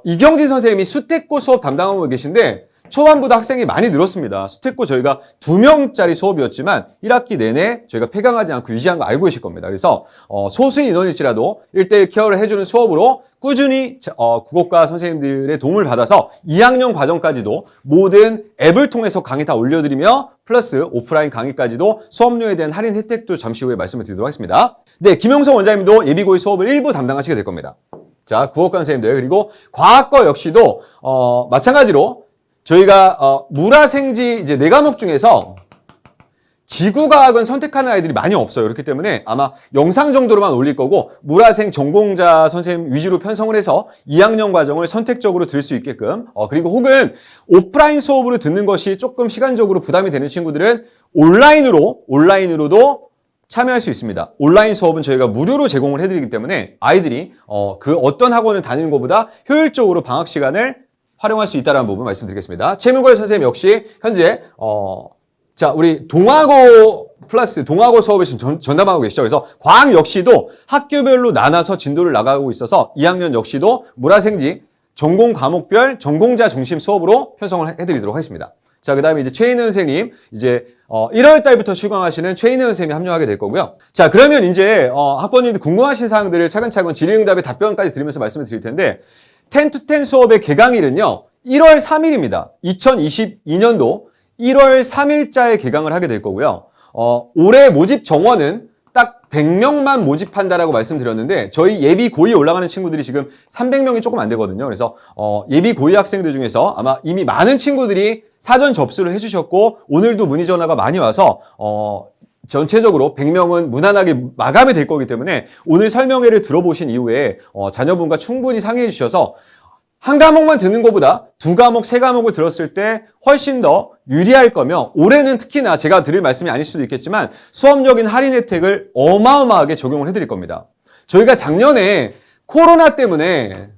이경진 선생님이 수태고 수업 담당하고 계신데, 초반보다 학생이 많이 늘었습니다. 수태고 저희가 2명짜리 수업이었지만 1학기 내내 저희가 폐강하지 않고 유지한 거 알고 계실 겁니다. 그래서 소수인 인원일지라도 1대1 케어를 해주는 수업으로 꾸준히 국어과 선생님들의 도움을 받아서 2학년 과정까지도 모든 앱을 통해서 강의 다 올려드리며 플러스 오프라인 강의까지도 수업료에 대한 할인 혜택도 잠시 후에 말씀을 드리도록 하겠습니다. 네, 김용석 원장님도 예비고의 수업을 일부 담당하시게 될 겁니다. 자, 국어과 선생님들 그리고 과학과 역시도 마찬가지로 저희가 물화생지 이제 4과목 중에서 지구과학은 선택하는 아이들이 많이 없어요. 그렇기 때문에 아마 영상 정도로만 올릴 거고 물화생 전공자 선생님 위주로 편성을 해서 2학년 과정을 선택적으로 들을 수 있게끔 그리고 혹은 오프라인 수업으로 듣는 것이 조금 시간적으로 부담이 되는 친구들은 온라인으로도 참여할 수 있습니다. 온라인 수업은 저희가 무료로 제공을 해드리기 때문에 아이들이 그 어떤 학원을 다니는 것보다 효율적으로 방학 시간을 활용할 수 있다는 부분 말씀드리겠습니다. 최문걸 선생님 역시 현재 자 우리 동아고 플러스 동아고 수업을 지금 전담하고 계시죠. 그래서 과학 역시도 학교별로 나눠서 진도를 나가고 있어서 2학년 역시도 물화생지 전공 과목별 전공자 중심 수업으로 편성을 해드리도록 하겠습니다. 자, 그 다음에 이제 최인혜 선생님, 이제 1월 달부터 출강하시는 최인혜 선생님이 합류하게 될 거고요. 자, 그러면 이제 학부모님들 궁금하신 사항들을 차근차근 질의응답의 답변까지 드리면서 말씀을 드릴 텐데 10to10 수업의 개강일은요 1월 3일입니다. 2022년도 1월 3일자에 개강을 하게 될 거고요. 올해 모집 정원은 딱 100명만 모집한다라고 말씀드렸는데 저희 예비 고이 올라가는 친구들이 지금 300명이 조금 안 되거든요. 그래서 예비 고이 학생들 중에서 아마 이미 많은 친구들이 사전 접수를 해주셨고 오늘도 문의 전화가 많이 와서 전체적으로 100명은 무난하게 마감이 될 거기 때문에 오늘 설명회를 들어보신 이후에 자녀분과 충분히 상의해 주셔서 한 과목만 듣는 것보다 2과목, 3과목을 들었을 때 훨씬 더 유리할 거며 올해는 특히나 제가 드릴 말씀이 아닐 수도 있겠지만 수업적인 할인 혜택을 어마어마하게 적용을 해드릴 겁니다. 저희가 작년에 코로나 때문에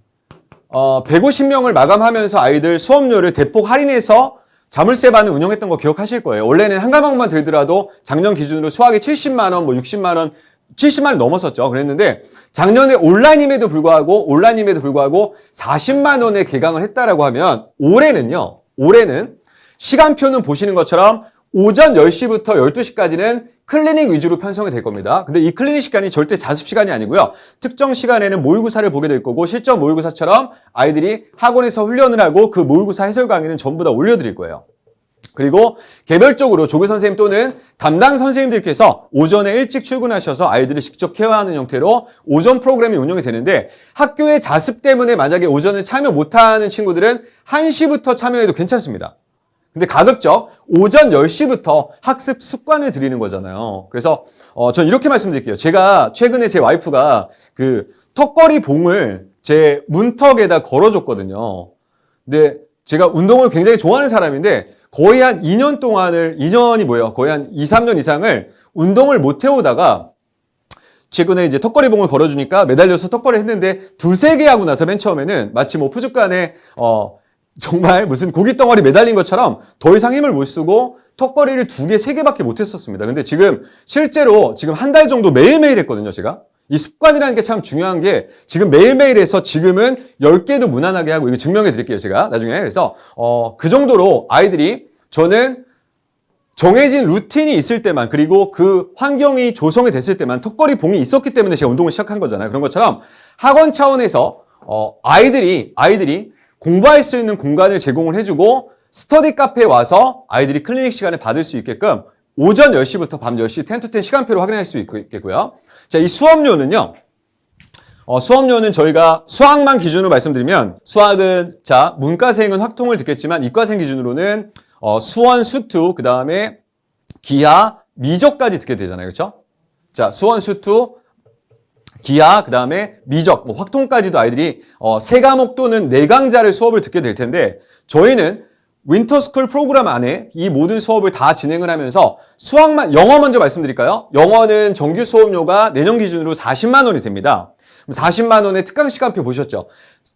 150명을 마감하면서 아이들 수업료를 대폭 할인해서 자물쇠반을 운영했던 거 기억하실 거예요. 원래는 한 과목만 들더라도 작년 기준으로 수학이 70만 원, 60만 원, 70만 원 넘었었죠. 그랬는데 작년에 온라인임에도 불구하고 40만 원에 개강을 했다라고 하면 올해는 시간표는 보시는 것처럼 오전 10시부터 12시까지는 클리닉 위주로 편성이 될 겁니다. 근데 이 클리닉 시간이 절대 자습 시간이 아니고요. 특정 시간에는 모의고사를 보게 될 거고 실전 모의고사처럼 아이들이 학원에서 훈련을 하고 그 모의고사 해설 강의는 전부 다 올려드릴 거예요. 그리고 개별적으로 조교 선생님 또는 담당 선생님들께서 오전에 일찍 출근하셔서 아이들을 직접 케어하는 형태로 오전 프로그램이 운영이 되는데 학교의 자습 때문에 만약에 오전에 참여 못하는 친구들은 1시부터 참여해도 괜찮습니다. 근데 가급적 오전 10시부터 학습 습관을 들이는 거잖아요. 그래서 전 이렇게 말씀드릴게요. 제가 최근에 제 와이프가 그 턱걸이 봉을 제 문턱에다 걸어줬거든요. 근데 제가 운동을 굉장히 좋아하는 사람인데 거의 한 2년 동안을, 2년이 뭐예요? 거의 한 2, 3년 이상을 운동을 못 해오다가 최근에 이제 턱걸이 봉을 걸어주니까 매달려서 턱걸이 했는데 2-3개 하고 나서 맨 처음에는 마치 뭐 푸주간에 정말 무슨 고기 덩어리 매달린 것처럼 더 이상 힘을 못 쓰고 턱걸이를 2개, 3개밖에 못 했었습니다. 근데 지금 실제로 지금 한 달 정도 매일매일 했거든요, 제가. 이 습관이라는 게 참 중요한 게 지금 매일매일 해서 지금은 10개도 무난하게 하고 이거 증명해 드릴게요, 제가 나중에. 그래서 그 정도로 아이들이 저는 정해진 루틴이 있을 때만 그리고 그 환경이 조성이 됐을 때만 턱걸이 봉이 있었기 때문에 제가 운동을 시작한 거잖아요. 그런 것처럼 학원 차원에서 아이들이 공부할 수 있는 공간을 제공을 해주고 스터디 카페에 와서 아이들이 클리닉 시간을 받을 수 있게끔 오전 10시부터 밤 10시 10to10 시간표로 확인할 수 있겠고요. 자, 이 수업료는요. 수업료는 저희가 수학만 기준으로 말씀드리면 수학은 자 문과생은 확통을 듣겠지만 이과생 기준으로는 수원, 수투, 그 다음에 기하, 미적까지 듣게 되잖아요. 그렇죠? 자, 수원, 수투, 기하, 그 다음에 미적, 뭐 확통까지도 아이들이 3과목 또는 4강좌를 수업을 듣게 될 텐데 저희는 윈터스쿨 프로그램 안에 이 모든 수업을 다 진행을 하면서 영어 먼저 말씀드릴까요? 영어는 정규 수업료가 내년 기준으로 40만 원이 됩니다. 40만 원의 특강 시간표 보셨죠?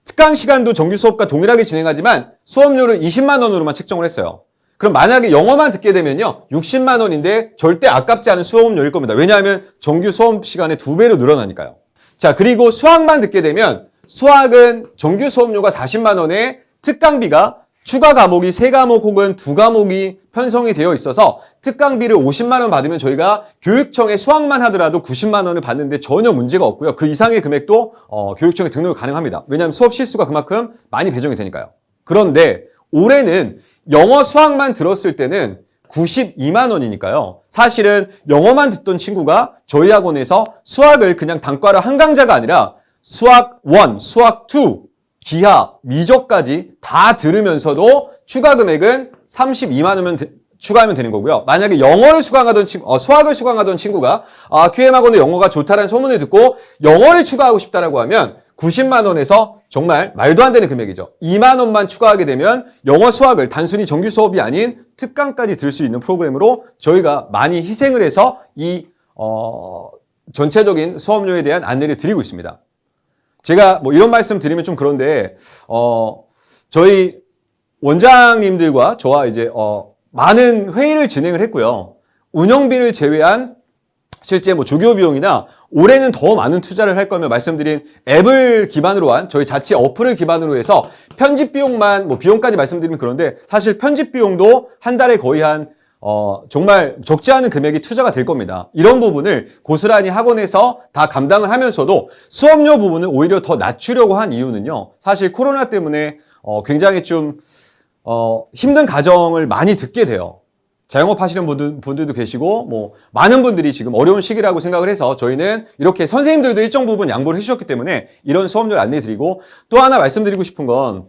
특강 시간도 정규 수업과 동일하게 진행하지만 수업료를 20만 원으로만 책정을 했어요. 그럼 만약에 영어만 듣게 되면요 60만 원인데 절대 아깝지 않은 수업료일 겁니다. 왜냐하면 정규 수업 시간의 2배로 늘어나니까요. 자, 그리고 수학만 듣게 되면 수학은 정규 수업료가 40만 원에 특강비가 추가 과목이 3과목 혹은 2과목이 편성이 되어 있어서 특강비를 50만 원 받으면 저희가 교육청에 수학만 하더라도 90만 원을 받는데 전혀 문제가 없고요. 그 이상의 금액도 교육청에 등록이 가능합니다. 왜냐하면 수업 실수가 그만큼 많이 배정이 되니까요. 그런데 올해는 영어 수학만 들었을 때는 92만 원이니까요. 사실은 영어만 듣던 친구가 저희 학원에서 수학을 그냥 단과로 한 강좌가 아니라 수학 1, 수학 2, 기하, 미적까지 다 들으면서도 추가 금액은 32만 원면 추가하면 되는 거고요. 만약에 수학을 수강하던 친구가 QM학원의 영어가 좋다라는 소문을 듣고 영어를 추가하고 싶다라고 하면 90만 원에서 정말 말도 안 되는 금액이죠. 2만 원만 추가하게 되면 영어 수학을 단순히 정규 수업이 아닌 특강까지 들을 수 있는 프로그램으로 저희가 많이 희생을 해서 이 전체적인 수업료에 대한 안내를 드리고 있습니다. 제가 뭐 이런 말씀 드리면 좀 그런데 저희 원장님들과 저와 이제 많은 회의를 진행을 했고요. 운영비를 제외한 실제 뭐 조교 비용이나 올해는 더 많은 투자를 할 거면 말씀드린 앱을 기반으로 한 저희 자체 어플을 기반으로 해서 편집 비용만 뭐 비용까지 말씀드리면 그런데 사실 편집 비용도 한 달에 거의 정말 적지 않은 금액이 투자가 될 겁니다. 이런 부분을 고스란히 학원에서 다 감당을 하면서도 수업료 부분을 오히려 더 낮추려고 한 이유는요. 사실 코로나 때문에 굉장히 좀 힘든 가정을 많이 듣게 돼요. 자영업 하시는 분들도 계시고 뭐 많은 분들이 지금 어려운 시기라고 생각을 해서 저희는 이렇게 선생님들도 일정 부분 양보를 해주셨기 때문에 이런 수업료를 안내드리고 또 하나 말씀드리고 싶은 건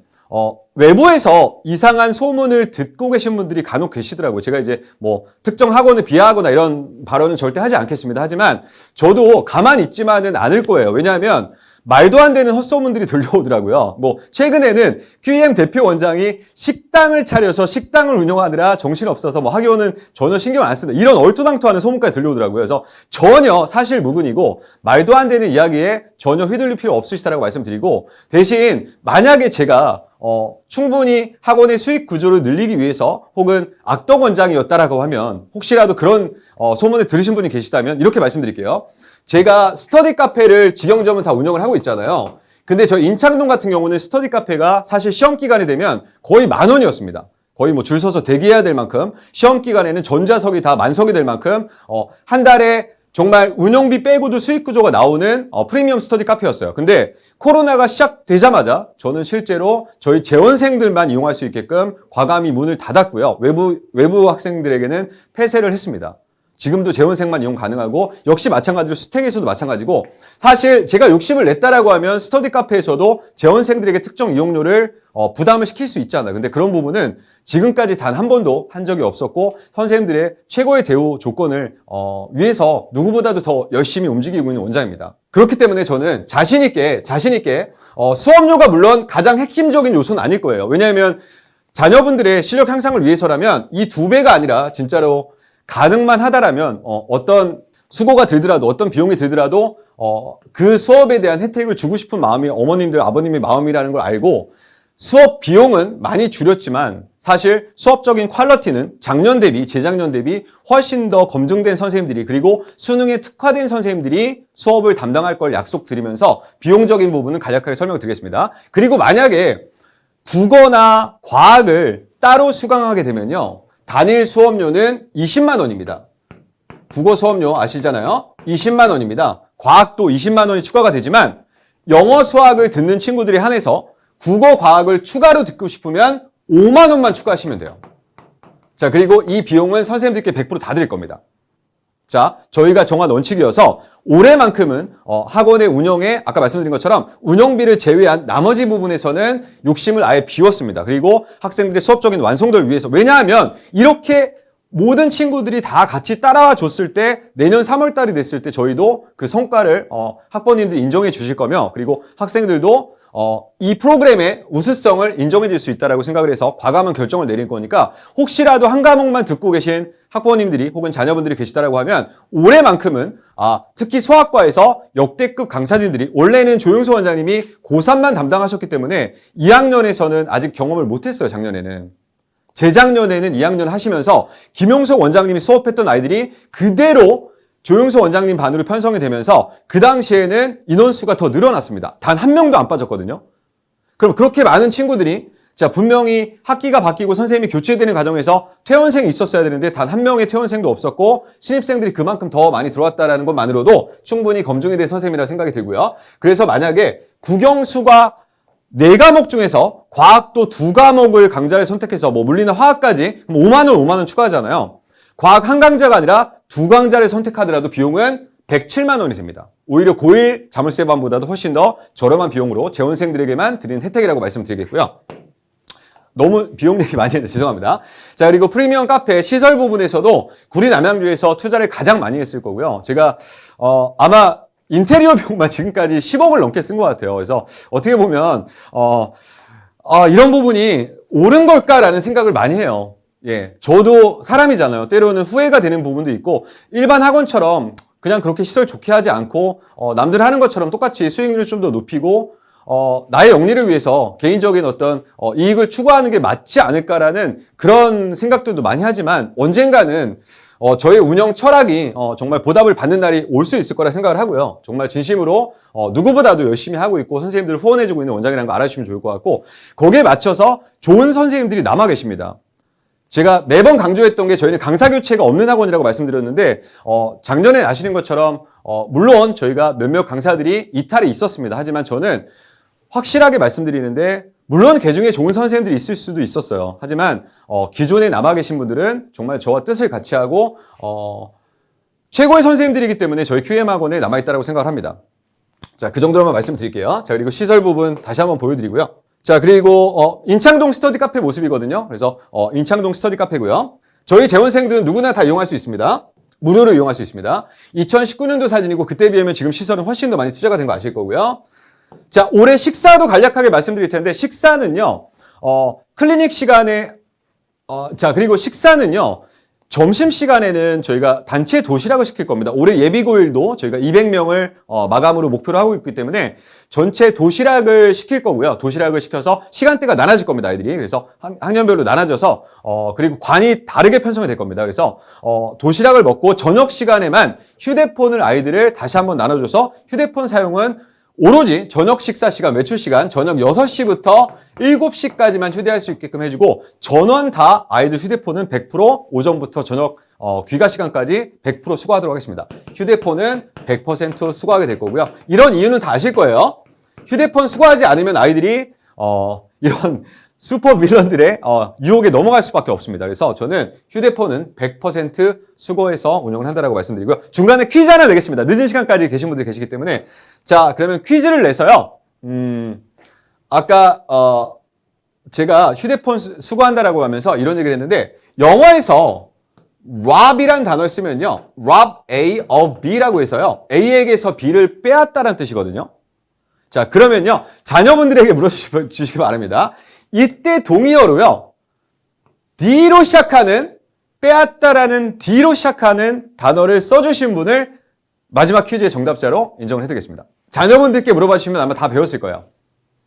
외부에서 이상한 소문을 듣고 계신 분들이 간혹 계시더라고요. 제가 이제 뭐 특정 학원을 비하하거나 이런 발언은 절대 하지 않겠습니다. 하지만 저도 가만히 있지만은 않을 거예요. 왜냐하면 말도 안 되는 헛소문들이 들려오더라고요. 뭐 최근에는 QEM 대표 원장이 식당을 차려서 식당을 운영하느라 정신없어서 뭐 학교는 전혀 신경 안 쓴다. 이런 얼토당토하는 소문까지 들려오더라고요. 그래서 전혀 사실 무근이고 말도 안 되는 이야기에 전혀 휘둘릴 필요 없으시다라고 말씀드리고 대신 만약에 제가 충분히 학원의 수익 구조를 늘리기 위해서 혹은 악덕 원장이었다라고 하면 혹시라도 그런 소문을 들으신 분이 계시다면 이렇게 말씀드릴게요. 제가 스터디 카페를 직영점은 다 운영을 하고 있잖아요. 근데 저희 인창동 같은 경우는 스터디 카페가 사실 시험 기간이 되면 거의 10,000원이었습니다. 거의 뭐 줄 서서 대기해야 될 만큼 시험 기간에는 전자석이 다 만석이 될 만큼 한 달에 정말 운영비 빼고도 수익 구조가 나오는 프리미엄 스터디 카페였어요. 근데 코로나가 시작되자마자 저는 실제로 저희 재원생들만 이용할 수 있게끔 과감히 문을 닫았고요. 외부 학생들에게는 폐쇄를 했습니다. 지금도 재원생만 이용 가능하고 역시 마찬가지로 수택에서도 마찬가지고 사실 제가 욕심을 냈다라고 하면 스터디 카페에서도 재원생들에게 특정 이용료를 부담을 시킬 수 있잖아요. 근데 그런 부분은 지금까지 단 한 번도 한 적이 없었고 선생님들의 최고의 대우 조건을 위해서 누구보다도 더 열심히 움직이고 있는 원장입니다. 그렇기 때문에 저는 자신 있게 수업료가 물론 가장 핵심적인 요소는 아닐 거예요. 왜냐하면 자녀분들의 실력 향상을 위해서라면 이 2배가 아니라 진짜로 가능만 하다라면 어떤 수고가 들더라도 어떤 비용이 들더라도 그 수업에 대한 혜택을 주고 싶은 마음이 어머님들 아버님의 마음이라는 걸 알고 수업 비용은 많이 줄였지만 사실 수업적인 퀄리티는 작년 대비 재작년 대비 훨씬 더 검증된 선생님들이 그리고 수능에 특화된 선생님들이 수업을 담당할 걸 약속드리면서 비용적인 부분은 간략하게 설명드리겠습니다. 그리고 만약에 국어나 과학을 따로 수강하게 되면요. 단일 수업료는 20만 원입니다. 국어 수업료 아시잖아요? 20만 원입니다. 과학도 20만 원이 추가가 되지만 영어 수학을 듣는 친구들에 한해서 국어 과학을 추가로 듣고 싶으면 5만 원만 추가하시면 돼요. 자, 그리고 이 비용은 선생님들께 100% 다 드릴 겁니다. 자, 저희가 정한 원칙이어서 올해만큼은 학원의 운영에 아까 말씀드린 것처럼 운영비를 제외한 나머지 부분에서는 욕심을 아예 비웠습니다. 그리고 학생들의 수업적인 완성도를 위해서 왜냐하면 이렇게 모든 친구들이 다 같이 따라와 줬을 때 내년 3월 달이 됐을 때 저희도 그 성과를 학부모님들이 인정해 주실 거며 그리고 학생들도 이 프로그램의 우수성을 인정해 줄 수 있다고 생각을 해서 과감한 결정을 내릴 거니까 혹시라도 한 과목만 듣고 계신 학부모님들이 혹은 자녀분들이 계시다라고 하면 올해만큼은 특히 수학과에서 역대급 강사진들이 원래는 조영수 원장님이 고3만 담당하셨기 때문에 2학년에서는 아직 경험을 못했어요. 작년에는. 재작년에는 2학년 하시면서 김용석 원장님이 수업했던 아이들이 그대로 조영수 원장님 반으로 편성이 되면서 그 당시에는 인원수가 더 늘어났습니다. 단 한 명도 안 빠졌거든요. 그럼 그렇게 많은 친구들이 분명히 학기가 바뀌고 선생님이 교체되는 과정에서 퇴원생이 있었어야 되는데 단 한 명의 퇴원생도 없었고 신입생들이 그만큼 더 많이 들어왔다는 것만으로도 충분히 검증이 된 선생님이라고 생각이 들고요. 그래서 만약에 국영수가 4과목 중에서 과학도 2과목을 강좌를 선택해서 물리나 화학까지 5만 원 추가하잖아요. 과학 한 강좌가 아니라 2강좌를 선택하더라도 비용은 107만 원이 됩니다. 오히려 고1 자물쇠반보다도 훨씬 더 저렴한 비용으로 재원생들에게만 드리는 혜택이라고 말씀드리겠고요. 너무 비용 얘기 많이 했는데 죄송합니다. 자, 그리고 프리미엄 카페 시설 부분에서도 구리 남양주에서 투자를 가장 많이 했을 거고요. 제가 아마 인테리어 비용만 지금까지 10억을 넘게 쓴 것 같아요. 그래서 어떻게 보면 이런 부분이 옳은 걸까라는 생각을 많이 해요. 예, 저도 사람이잖아요. 때로는 후회가 되는 부분도 있고 일반 학원처럼 그냥 그렇게 시설 좋게 하지 않고 남들 하는 것처럼 똑같이 수익률을 좀 더 높이고 나의 영리를 위해서 개인적인 어떤 이익을 추구하는 게 맞지 않을까라는 그런 생각들도 많이 하지만 언젠가는 저의 운영 철학이 정말 보답을 받는 날이 올 수 있을 거라 생각을 하고요. 정말 진심으로 누구보다도 열심히 하고 있고 선생님들을 후원해주고 있는 원장이라는 거 알아주시면 좋을 것 같고 거기에 맞춰서 좋은 선생님들이 남아 계십니다. 제가 매번 강조했던 게 저희는 강사 교체가 없는 학원이라고 말씀드렸는데 작년에 아시는 것처럼 물론 저희가 몇몇 강사들이 이탈이 있었습니다. 하지만 저는 확실하게 말씀드리는데 물론 그중에 좋은 선생님들이 있을 수도 있었어요. 하지만 기존에 남아 계신 분들은 정말 저와 뜻을 같이 하고 최고의 선생님들이기 때문에 저희 QM 학원에 남아있다고 생각을 합니다. 자, 그 정도로만 말씀드릴게요. 자, 그리고 시설 부분 다시 한번 보여드리고요. 자, 그리고 인창동 스터디 카페 모습이거든요. 그래서 인창동 스터디 카페고요. 저희 재원생들은 누구나 다 이용할 수 있습니다. 무료로 이용할 수 있습니다. 2019년도 사진이고 그때 비하면 지금 시설은 훨씬 더 많이 투자가 된 거 아실 거고요. 자, 올해 식사도 간략하게 말씀드릴 텐데 식사는요. 클리닉 시간에 그리고 식사는요. 점심시간에는 저희가 단체 도시락을 시킬 겁니다. 올해 예비고일도 저희가 200명을 마감으로 목표로 하고 있기 때문에 전체 도시락을 시킬 거고요. 도시락을 시켜서 시간대가 나눠질 겁니다. 아이들이. 그래서 학년별로 나눠져서 그리고 관이 다르게 편성이 될 겁니다. 그래서 도시락을 먹고 저녁 시간에만 휴대폰을 아이들을 다시 한번 나눠줘서 휴대폰 사용은 오로지 저녁 식사 시간, 외출 시간, 저녁 6시부터 7시까지만 휴대할 수 있게끔 해주고 전원 다 아이들 휴대폰은 100% 오전부터 저녁 귀가 시간까지 100% 수거하도록 하겠습니다. 휴대폰은 100% 수거하게 될 거고요. 이런 이유는 다 아실 거예요. 휴대폰 수거하지 않으면 아이들이 이런 슈퍼 빌런들의 유혹에 넘어갈 수밖에 없습니다. 그래서 저는 휴대폰은 100% 수거해서 운영을 한다라고 말씀드리고요. 중간에 퀴즈 하나 내겠습니다. 늦은 시간까지 계신 분들이 계시기 때문에. 자, 그러면 퀴즈를 내서요. 아까 제가 휴대폰 수거한다라고 하면서 이런 얘기를 했는데 영어에서 rob이란 단어를 쓰면요. rob A of B라고 해서요. A에게서 B를 빼앗다라는 뜻이거든요. 자, 그러면요. 자녀분들에게 물어주시기 바랍니다. 이때 동의어로요. D로 시작하는 빼앗다라는 D로 시작하는 단어를 써주신 분을 마지막 퀴즈의 정답자로 인정을 해드리겠습니다. 자녀분들께 물어봐 주시면 아마 다 배웠을 거예요.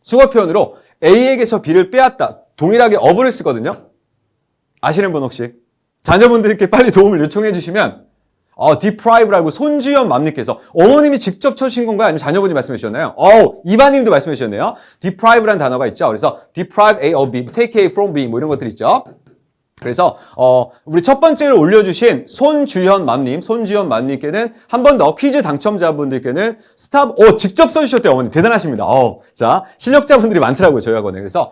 수거 표현으로 A에게서 B를 빼앗다. 동일하게 of를 쓰거든요. 아시는 분 혹시? 자녀분들께 빨리 도움을 요청해 주시면 deprive라고 손주연 맘님께서 어머님이 직접 쳐주신 건가요? 아니면 자녀분이 말씀해 주셨나요? 이바님도 말씀해 주셨네요. deprive라는 단어가 있죠. 그래서 deprive A of B, take A from B 뭐 이런 것들 있죠. 그래서 우리 첫 번째로 올려주신 손주현 맘님께는 한 번 더 퀴즈 당첨자분들께는 스탑 직접 써주셨대요. 어머니 대단하십니다. 자, 실력자분들이 많더라고요 저희 학원에. 그래서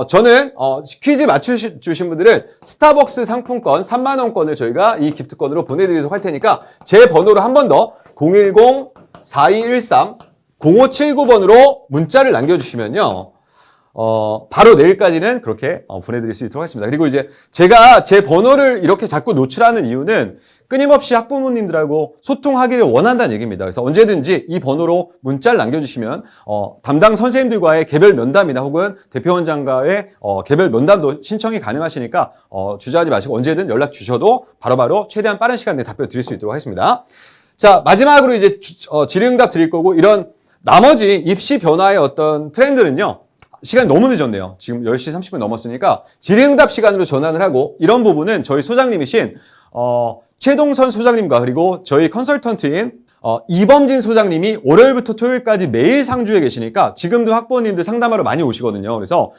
저는 퀴즈 맞추신 분들은 스타벅스 상품권 3만 원권을 저희가 이 기프트권으로 보내드리도록 할 테니까 제 번호로 한 번 더 010-4213-0579번으로 문자를 남겨주시면요. 바로 내일까지는 그렇게 보내드릴 수 있도록 하겠습니다. 그리고 이제 제가 제 번호를 이렇게 자꾸 노출하는 이유는 끊임없이 학부모님들하고 소통하기를 원한다는 얘기입니다. 그래서 언제든지 이 번호로 문자를 남겨주시면 담당 선생님들과의 개별 면담이나 혹은 대표원장과의 개별 면담도 신청이 가능하시니까 주저하지 마시고 언제든 연락 주셔도 바로바로 최대한 빠른 시간 내에 답변 드릴 수 있도록 하겠습니다. 자, 마지막으로 이제 질의응답 드릴 거고 이런 나머지 입시 변화의 어떤 트렌드는요. 시간이 너무 늦었네요. 지금 10시 30분 넘었으니까 질의응답 시간으로 전환을 하고 이런 부분은 저희 소장님이신 최동선 소장님과 그리고 저희 컨설턴트인 이범진 소장님이 월요일부터 토요일까지 매일 상주에 계시니까 지금도 학부모님들 상담하러 많이 오시거든요. 그래서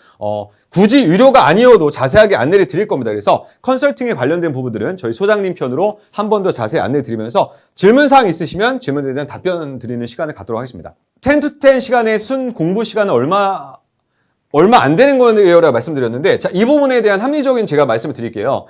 굳이 유료가 아니어도 자세하게 안내를 드릴 겁니다. 그래서 컨설팅에 관련된 부분들은 저희 소장님 편으로 한 번 더 자세히 안내 드리면서 질문사항 있으시면 질문에 대한 답변 드리는 시간을 갖도록 하겠습니다. 10-10 시간의 순 공부 시간은 얼마 안 되는 거예요라고 말씀드렸는데 자, 이 부분에 대한 합리적인 제가 말씀을 드릴게요.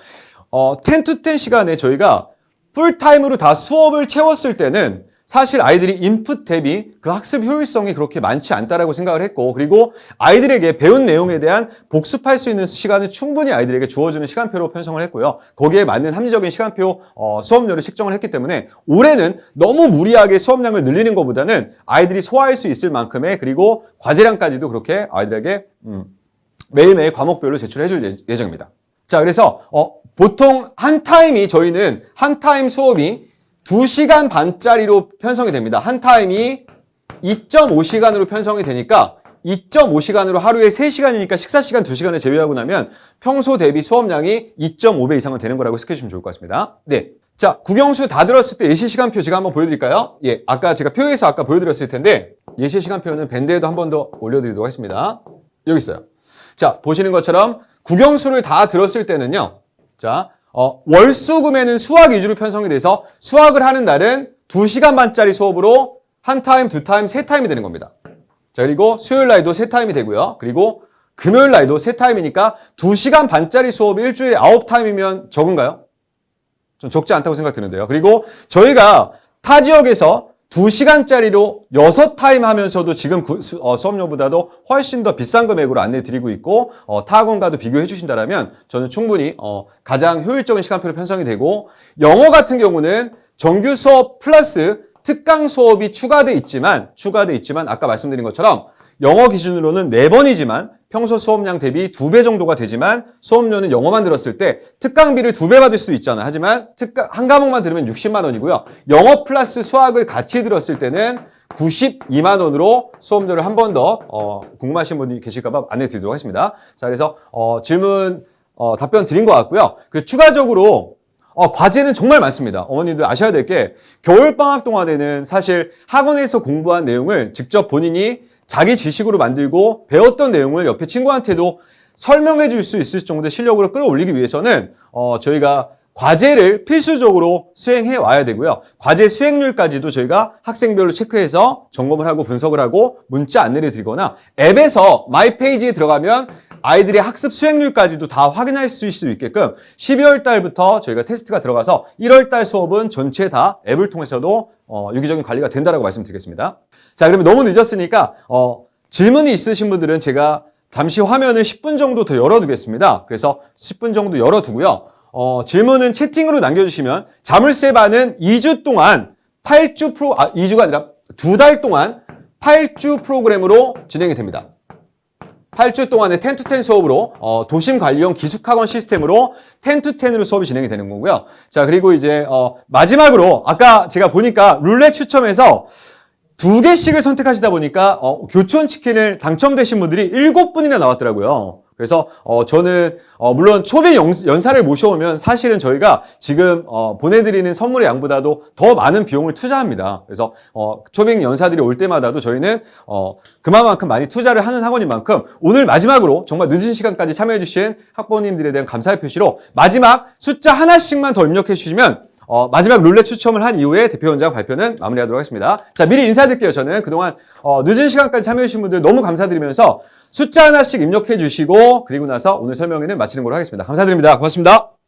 10-10 시간에 저희가 풀타임으로 다 수업을 채웠을 때는 사실 아이들이 인풋 대비 그 학습 효율성이 그렇게 많지 않다라고 생각을 했고 그리고 아이들에게 배운 내용에 대한 복습할 수 있는 시간을 충분히 아이들에게 주어주는 시간표로 편성을 했고요. 거기에 맞는 합리적인 시간표 수업료를 책정을 했기 때문에 올해는 너무 무리하게 수업량을 늘리는 것보다는 아이들이 소화할 수 있을 만큼의 그리고 과제량까지도 그렇게 아이들에게 매일매일 과목별로 제출해 줄 예정입니다. 자, 그래서 보통 저희는 한 타임 수업이 2시간 반짜리로 편성이 됩니다. 한 타임이 2.5시간으로 편성이 되니까 2.5시간으로 하루에 3시간이니까 식사 시간 2시간을 제외하고 나면 평소 대비 수업량이 2.5배 이상은 되는 거라고 생각하시면 좋을 것 같습니다. 네. 자, 국영수 다 들었을 때 예시 시간표 제가 한번 보여드릴까요? 예, 아까 제가 표에서 보여드렸을 텐데 예시 시간표는 밴드에도 한 번 더 올려드리도록 하겠습니다. 여기 있어요. 자, 보시는 것처럼 국영수를 다 들었을 때는요. 자, 월수금에는 수학 위주로 편성이 돼서 수학을 하는 날은 2시간 반짜리 수업으로 한 타임, 두 타임, 세 타임이 되는 겁니다. 자, 그리고 수요일 날도 세 타임이 되고요. 그리고 금요일 날도 세 타임이니까 2시간 반짜리 수업이 일주일에 9타임이면 적은가요? 좀 적지 않다고 생각 드는데요. 그리고 저희가 타 지역에서 2시간짜리로 6타임 하면서도 지금 수업료보다도 훨씬 더 비싼 금액으로 안내드리고 있고 타 학원과도 비교해 주신다면 저는 충분히 가장 효율적인 시간표로 편성이 되고 영어 같은 경우는 정규 수업 플러스 특강 수업이 추가돼 있지만 아까 말씀드린 것처럼 영어 기준으로는 4번이지만 평소 수업량 대비 2배 정도가 되지만 수업료는 영어만 들었을 때 특강비를 2배 받을 수도 있잖아요. 하지만 특강 한 과목만 들으면 60만 원이고요. 영어 플러스 수학을 같이 들었을 때는 92만 원으로 수업료를 한 번 더 궁금하신 분이 계실까 봐 안내 드리도록 하겠습니다. 자, 그래서 질문 답변 드린 것 같고요. 그리고 추가적으로 과제는 정말 많습니다. 어머님들 아셔야 될 게 겨울방학 동안에는 사실 학원에서 공부한 내용을 직접 본인이 자기 지식으로 만들고 배웠던 내용을 옆에 친구한테도 설명해 줄 수 있을 정도의 실력으로 끌어올리기 위해서는 저희가 과제를 필수적으로 수행해 와야 되고요. 과제 수행률까지도 저희가 학생별로 체크해서 점검을 하고 분석을 하고 문자 안내를 드리거나 앱에서 마이 페이지에 들어가면 아이들의 학습 수행률까지도 다 확인할 수 있게끔 12월 달부터 저희가 테스트가 들어가서 1월 달 수업은 전체 다 앱을 통해서도 유기적인 관리가 된다라고 말씀드리겠습니다. 자, 그러면 너무 늦었으니까 질문이 있으신 분들은 제가 잠시 화면을 10분 정도 더 열어두겠습니다. 그래서 10분 정도 열어두고요. 질문은 채팅으로 남겨주시면 자물쇠반은 2주 동안 2주가 아니라 2달 동안 8주 프로그램으로 진행이 됩니다. 8주 동안의 10-10 수업으로 도심관리형 기숙학원 시스템으로 10-10으로 수업이 진행이 되는 거고요. 자, 그리고 이제 마지막으로 아까 제가 보니까 룰렛 추첨에서 2개씩을 선택하시다 보니까 교촌 치킨을 당첨되신 분들이 7분이나 나왔더라고요. 그래서 저는 물론 초빙 연사를 모셔오면 사실은 저희가 지금 보내드리는 선물의 양보다도 더 많은 비용을 투자합니다. 그래서 초빙 연사들이 올 때마다도 저희는 그만큼 많이 투자를 하는 학원인 만큼 오늘 마지막으로 정말 늦은 시간까지 참여해 주신 학부모님들에 대한 감사의 표시로 마지막 숫자 하나씩만 더 입력해 주시면 마지막 룰렛 추첨을 한 이후에 대표원장 발표는 마무리하도록 하겠습니다. 자, 미리 인사드릴게요. 저는 그동안 늦은 시간까지 참여해주신 분들 너무 감사드리면서 숫자 하나씩 입력해 주시고 그리고 나서 오늘 설명회는 마치는 걸로 하겠습니다. 감사드립니다. 고맙습니다.